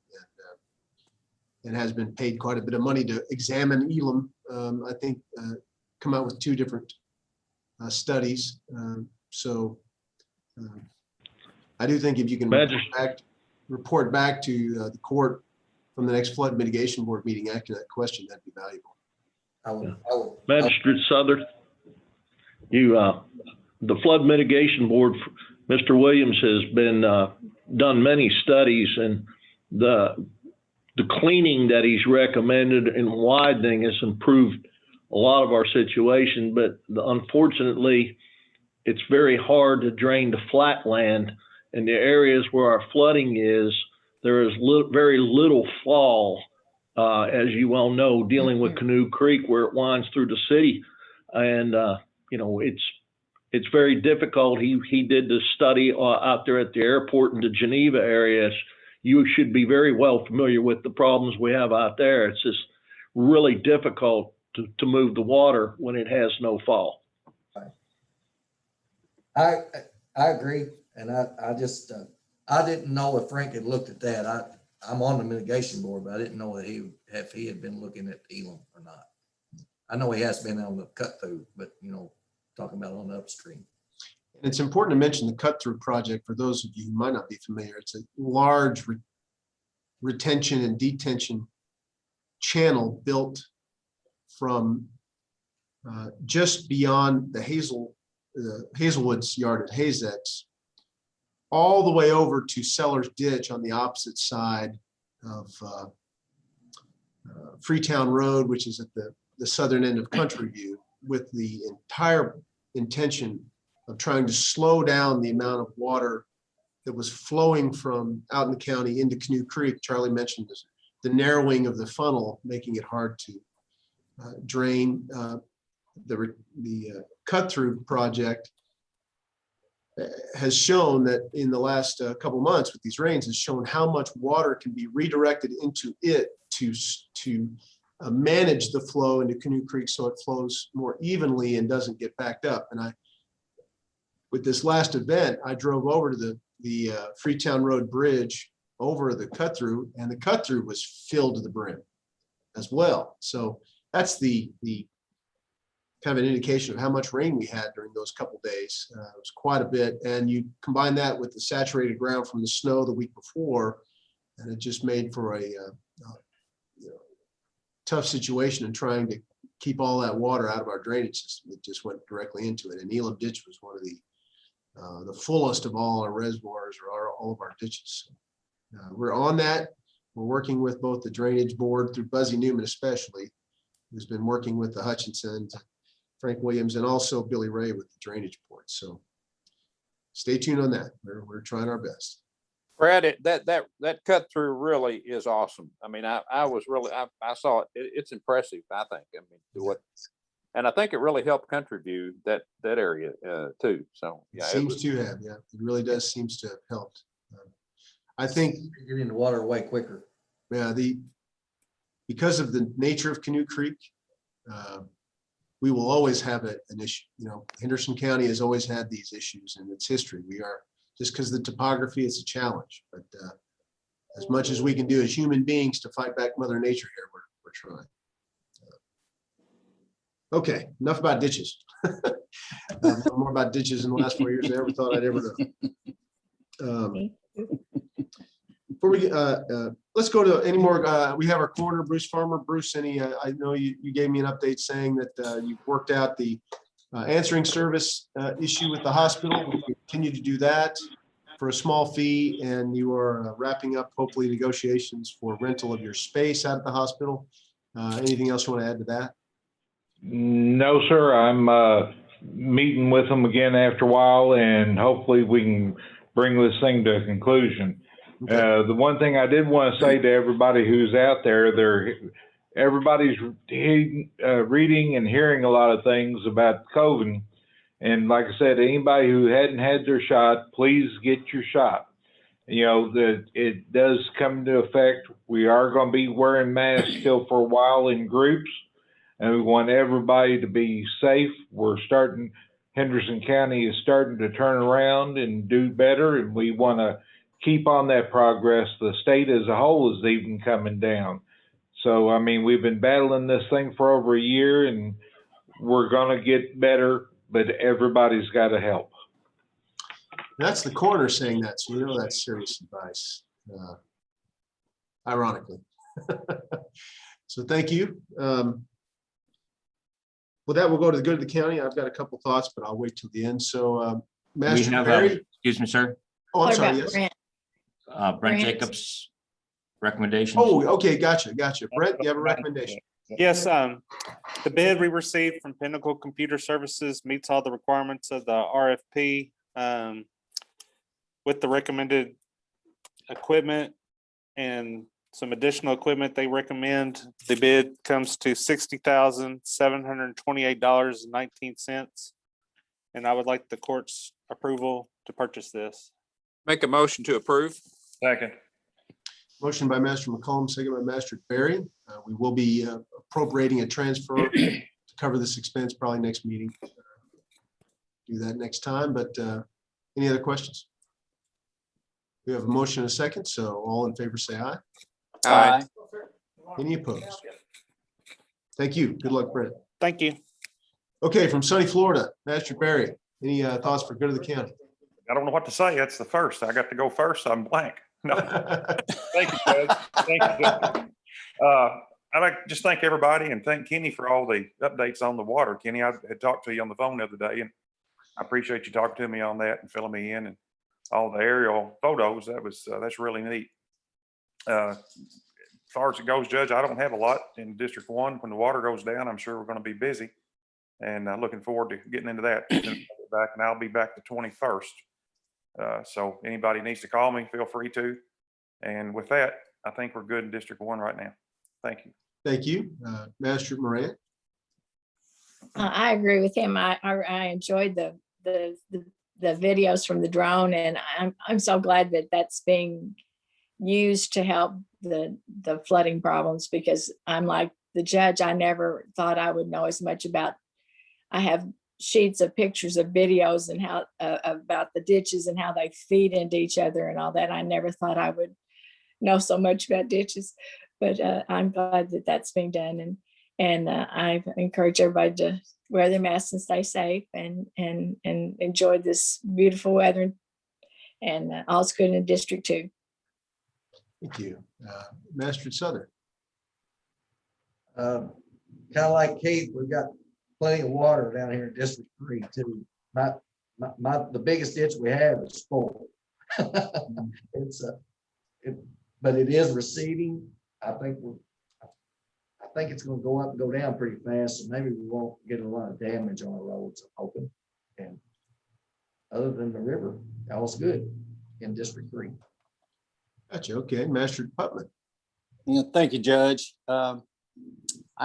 and has been paid quite a bit of money to examine Elam. I think come out with 2 different studies. I do think if you can report back to the court from the next Flood Mitigation Board meeting after that question, that'd be valuable. I will. Magistrate Southern, the Flood Mitigation Board, Mr. Williams has been done many studies, and the cleaning that he's recommended and widening has improved a lot of our situation. But unfortunately, it's very hard to drain the flat land. In the areas where our flooding is, there is very little fall, as you well know, dealing with Canoe Creek where it winds through the city. And, it's very difficult. He did the study out there at the airport in the Geneva area. You should be very well familiar with the problems we have out there. It's just really difficult to move the water when it has no fall. I agree. And I just, I didn't know if Frank had looked at that. I'm on the mitigation board, but I didn't know that if he had been looking at Elam or not. I know he has been on the cut through, but talking about on the upstream. It's important to mention the cut through project for those of you who might not be familiar. It's a large retention and detention channel built from just beyond the Hazelwood's yard at Hazex, all the way over to Sellers Ditch on the opposite side of Freetown Road, which is at the southern end of Country View, with the entire intention of trying to slow down the amount of water that was flowing from out in the county into Canoe Creek. Charlie mentioned this, the narrowing of the funnel, making it hard to drain, the cut-through project has shown that in the last couple months with these rains has shown how much water can be redirected into it to manage the flow into Canoe Creek so it flows more evenly and doesn't get backed up. And with this last event, I drove over to the Freetown Road Bridge over the cut-through, and the cut-through was filled to the brim as well. So that's the kind of an indication of how much rain we had during those couple days. It was quite a bit. And you combine that with the saturated ground from the snow the week before, and it just made for a tough situation in trying to keep all that water out of our drainage system. It just went directly into it. And Elam Ditch was one of the fullest of all our reservoirs or all of our ditches. We're on that. We're working with both the drainage board through Buzzy Newman especially, who's been working with the Hutchinson, Frank Williams, and also Billy Ray with the drainage board. So stay tuned on that. We're trying our best. Brad, that cut through really is awesome. I mean, I was really, I saw it. It's impressive, I think. I mean, and I think it really helped Country View, that area too. So yeah, it seems to have, yeah, it really does seems to have helped. I think getting the water way quicker. Yeah, because of the nature of Canoe Creek, we will always have an issue. You know, Henderson County has always had these issues in its history. We are, just because of the topography, it's a challenge. But as much as we can do as human beings to fight back Mother Nature here, we're trying. Okay, enough about ditches. More about ditches in the last 4 years than I ever thought I'd ever know. Before we let's go to any more. We have our coroner, Bruce Farmer. Bruce, I know you gave me an update saying that you worked out the answering service issue with the hospital. We continue to do that for a small fee, and you are wrapping up hopefully negotiations for rental of your space out at the hospital. Anything else you want to add to that? No, sir. I'm meeting with them again after a while, and hopefully we can bring this thing to a conclusion. Okay. The one thing I did want to say to everybody who's out there, everybody's reading and hearing a lot of things about COVID. And like I said, anybody who hadn't had their shot, please get your shot. You know, that it does come into effect. We are going to be wearing masks still for a while in groups, and we want everybody to be safe. Henderson County is starting to turn around and do better, and we want to keep on that progress. The state as a whole is even coming down. So, I mean, we've been battling this thing for over a year, and we're going to get better, but everybody's got to help. That's the coroner saying that, so you know that's serious advice, ironically. So thank you. With that, we'll go to the good of the county. I've got a couple thoughts, but I'll wait till the end. So Master Barry. Excuse me, sir. Oh, I'm sorry, yes. Brent Jacobs recommendations. Oh, okay, gotcha. Brent, you have a recommendation? Yes, the bid we received from Pinnacle Computer Services meets all the requirements of the RFP. With the recommended equipment and some additional equipment they recommend, the bid comes to $60,728.19. And I would like the court's approval to purchase this. Make a motion to approve. Second. Motion by Master McCollum, second by Master Barry. We will be appropriating a transfer to cover this expense probably next meeting. Do that next time, but any other questions? We have a motion and a second, so all in favor say aye. Aye. Any opposed? Thank you. Good luck, Brent. Thank you. Okay, from sunny Florida, Master Barry, any thoughts for good of the county? I don't know what to say. That's the first. I got to go first. I'm blank. No. Thank you, Judge. Thank you, Judge. I'd like to just thank everybody and thank Kenny for all the updates on the water. Kenny, I had talked to you on the phone the other day, and I appreciate you talking to me on that and filling me in and all the aerial photos. That's really neat. As far as it goes, Judge, I don't have a lot in District 1. When the water goes down, I'm sure we're going to be busy, and looking forward to getting into that. Back, and I'll be back the 21st. So anybody needs to call me, feel free to. And with that, I think we're good in District 1 right now. Thank you. Thank you, Master Moran. I agree with him. I enjoyed the videos from the drone, and I'm so glad that that's being used to help the flooding problems, because I'm like the judge. I never thought I would know as much about. I have sheets of pictures of videos and how about the ditches and how they feed into each other and all that. I never thought I would know so much about ditches, but I'm glad that that's being done, and I encourage everybody to wear their masks and stay safe and enjoy this beautiful weather, and all's good in District 2. Thank you. Master Southern. Kind of like Keith, we've got plenty of water down here in District 3 too. The biggest ditch we have is full. But it is receding. I think it's going to go up and go down pretty fast, so maybe we won't get a lot of damage on the roads, I'm hoping. And other than the river, all's good in District 3. Gotcha. Okay, Master Putman. Yeah, thank you, Judge. I'm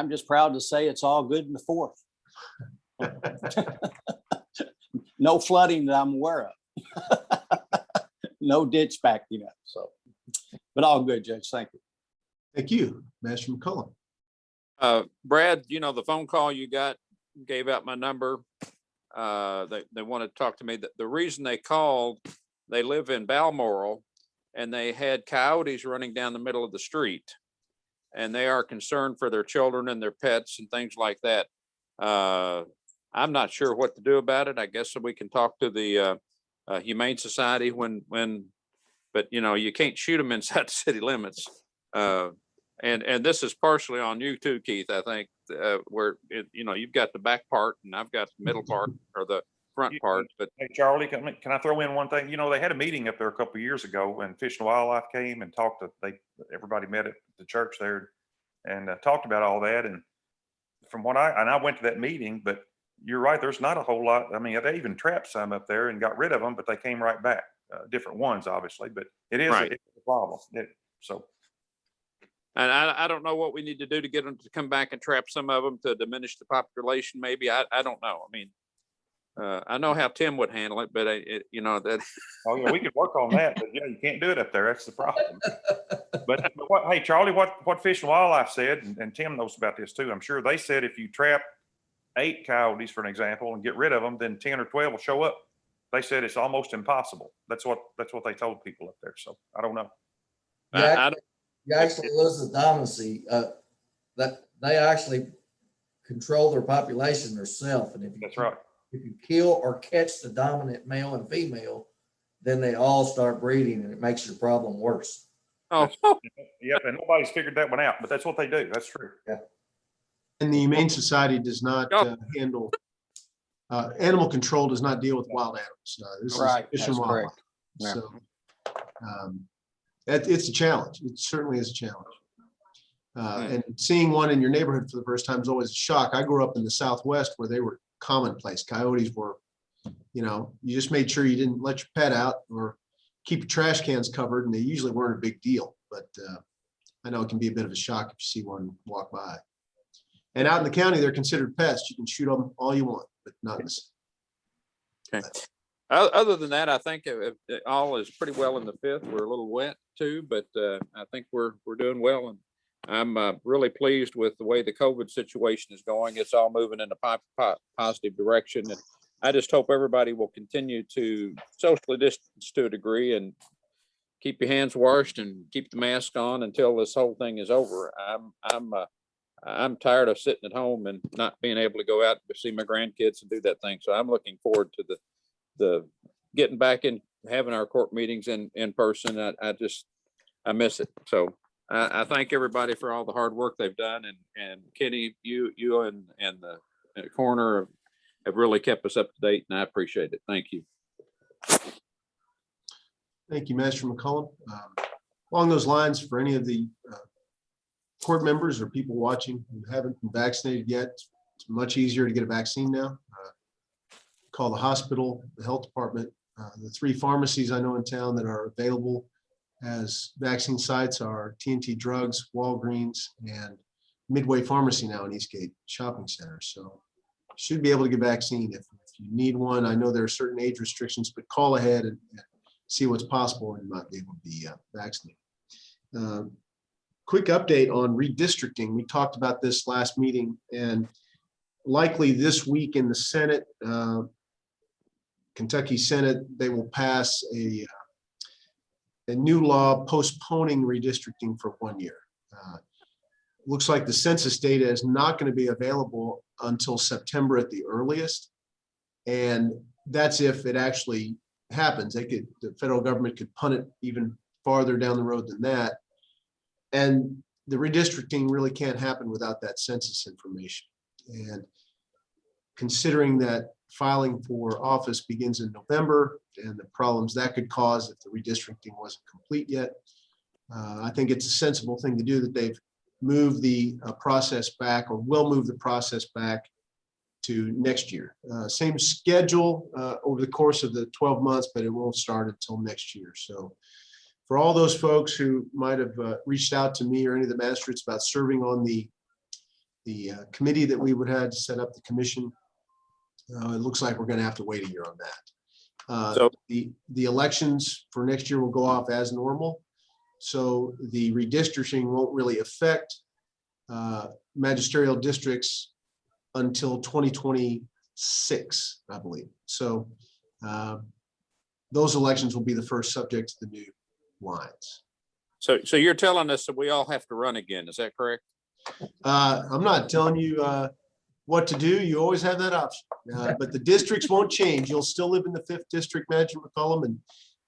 just proud to say it's all good in the 4th. No flooding that I'm aware of. No ditch backing up. So, but all good, Judge. Thank you. Thank you, Master McCullum. Brad, the phone call you got, gave out my number. They wanted to talk to me. The reason they called, they live in Balmoral, and they had coyotes running down the middle of the street, and they are concerned for their children and their pets and things like that. I'm not sure what to do about it. I guess we can talk to the Humane Society but you can't shoot them inside the city limits. And this is partially on you too, Keith, I think, where you've got the back part and I've got the middle part or the front part. But hey, Charlie, can I throw in one thing? They had a meeting up there a couple of years ago, and Fish and Wildlife came and talked to. Everybody met at the church there and talked about all that. And from what I went to that meeting, but you're right, there's not a whole lot. I mean, they even trapped some up there and got rid of them, but they came right back. Different ones, obviously, but it is right. It's a problem. And I don't know what we need to do to get them to come back and trap some of them to diminish the population. Maybe I don't know. I mean, I know how Tim would handle it, but that. Oh yeah, we could work on that, but yeah, you can't do it up there. That's the problem. But hey, Charlie, what Fish and Wildlife said, and Tim knows about this too. I'm sure they said if you trap 8 coyotes, for an example, and get rid of them, then 10 or 12 will show up. They said it's almost impossible. That's what they told people up there. So I don't know. You actually lose the dominancy. That they actually control their population themselves, and that's right. If you kill or catch the dominant male and female, then they all start breeding, and it makes your problem worse. Oh, yep. And nobody's figured that one out, but that's what they do. That's true. Yeah. And the Humane Society does not handle animal control. Does not deal with wild animals. This right. is Fish and Wildlife. Yeah. So it's a challenge. It certainly is a challenge. And seeing one in your neighborhood for the first time is always a shock. I grew up in the Southwest where they were commonplace. Coyotes were, you just made sure you didn't let your pet out or keep your trash cans covered, and they usually weren't a big deal. But I know it can be a bit of a shock if you see one walk by. And out in the county, they're considered pests. You can shoot them all you want, but not in the city. Okay. Other than that, I think it all is pretty well in the 5th. We're a little wet too, but I think we're doing well. And I'm really pleased with the way the COVID situation is going. It's all moving in a positive direction. And I just hope everybody will continue to socially distance to a degree and keep your hands washed and keep the mask on until this whole thing is over. I'm tired of sitting at home and not being able to go out to see my grandkids and do that thing. So I'm looking forward to the getting back in, having our court meetings in person. I miss it. So I thank everybody for all the hard work they've done. And Kenny, you and the coroner have really kept us up to date, and I appreciate it. Thank you. Thank you, Master McCullum. Along those lines, for any of the court members or people watching who haven't been vaccinated yet, it's much easier to get a vaccine now. Call the hospital, the health department. The 3 pharmacies I know in town that are available as vaccine sites are TNT Drugs, Walgreens, and Midway Pharmacy now in Eastgate Shopping Center. So should be able to get vaccine if you need one. I know there are certain age restrictions, but call ahead and see what's possible and you might be able to be vaccinated. Quick update on redistricting. We talked about this last meeting, and likely this week in the Senate, Kentucky Senate, they will pass a new law postponing redistricting for 1 year. Looks like the census data is not going to be available until September at the earliest. And that's if it actually happens. The federal government could punt it even farther down the road than that. And the redistricting really can't happen without that census information. And considering that filing for office begins in November and the problems that could cause if the redistricting wasn't complete yet, I think it's a sensible thing to do that they've moved the process back, or will move the process back to next year. Same schedule over the course of the 12 months, but it won't start until next year. So for all those folks who might have reached out to me or any of the magistrates about serving on the committee that we would have to set up the commission, it looks like we're going to have to wait a year on that. So the elections for next year will go off as normal. So the redistricting won't really affect magisterial districts until 2026, I believe. So those elections will be the first subject to the new lines. So you're telling us that we all have to run again, is that correct? I'm not telling you what to do. You always have that option, but the districts won't change. You'll still live in the 5th district, Manager McCollum, and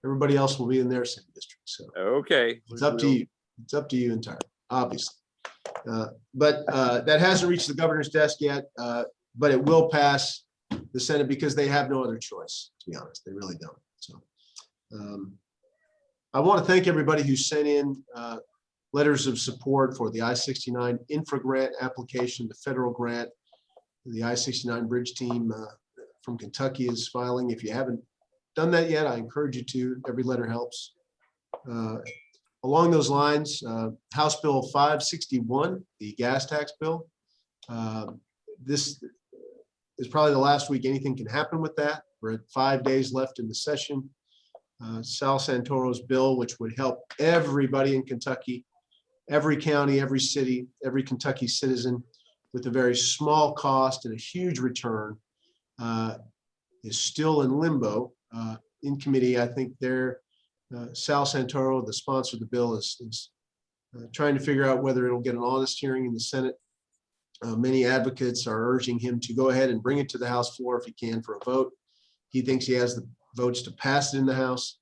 everybody else will be in their same district. So okay, it's up to you. It's up to you entirely, obviously. But that hasn't reached the governor's desk yet, but it will pass the Senate because they have no other choice, to be honest. They really don't. So I want to thank everybody who sent in letters of support for the I-69 infra grant application, the federal grant. The I-69 bridge team from Kentucky is filing. If you haven't done that yet, I encourage you to. Every letter helps. Along those lines, House Bill 561, the gas tax bill. This is probably the last week anything can happen with that. We're at 5 days left in the session. Sal Santoro's bill, which would help everybody in Kentucky, every county, every city, every Kentucky citizen with a very small cost and a huge return, is still in limbo. In committee, I think Sal Santoro, the sponsor of the bill, is trying to figure out whether it'll get an honest hearing in the Senate. Many advocates are urging him to go ahead and bring it to the House floor if he can for a vote. He thinks he has the votes to pass it in the House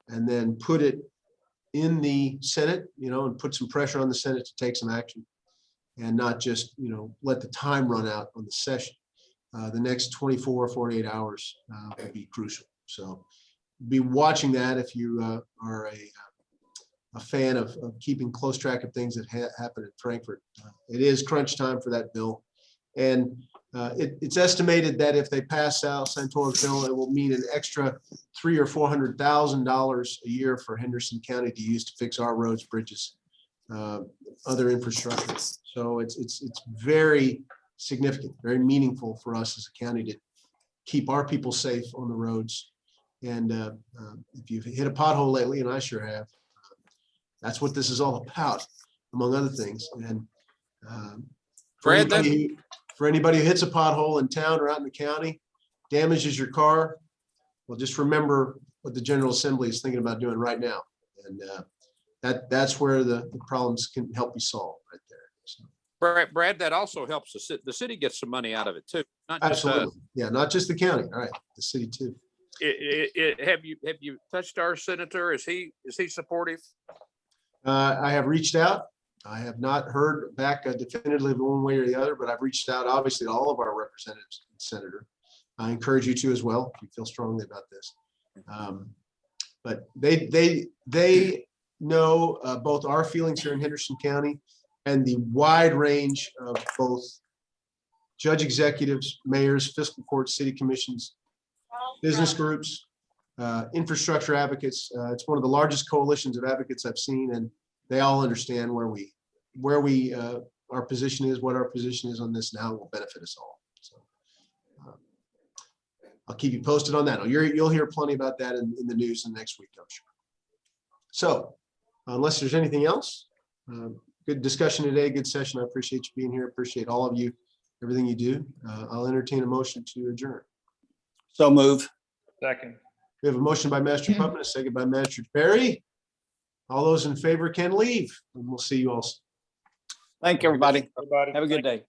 and then put it in the Senate, and put some pressure on the Senate to take some action and not just, let the time run out on the session. The next 24 or 48 hours will be crucial. So be watching that if you are a fan of keeping close track of things that happen in Frankfurt. It is crunch time for that bill. And it's estimated that if they pass Sal Santoro's bill, it will mean an extra $300,000 or $400,000 a year for Henderson County to use to fix our roads, bridges, other infrastructure. So it's very significant, very meaningful for us as a county to keep our people safe on the roads. And if you've hit a pothole lately, and I sure have, that's what this is all about, among other things. And for anybody who hits a pothole in town or out in the county, damages your car, well, just remember what the General Assembly is thinking about doing right now. And that's where the problems can help be solved right there. So. Brad, that also helps the city gets some money out of it too. Not just absolutely. Yeah, not just the county. All right, the city too. Have you touched our senator? Is he supportive? I have reached out. I have not heard back definitively one way or the other, but I've reached out obviously to all of our representatives and senator. I encourage you to as well if you feel strongly about this. But they know both our feelings here in Henderson County and the wide range of both judge executives, mayors, fiscal courts, city commissions, business groups, infrastructure advocates. It's one of the largest coalitions of advocates I've seen, and they all understand where our position is, what our position is on this, and how it will benefit us all. So I'll keep you posted on that. You'll hear plenty about that in the news in the next week, I'm sure. So unless there's anything else, good discussion today, good session. I appreciate you being here. Appreciate all of you, everything you do. I'll entertain a motion to adjourn. So move. Second. We have a motion by Master Putman, a second by Master Perry. All those in favor can leave, and we'll see you all soon. Thank you, everybody. Everybody. Have a good day.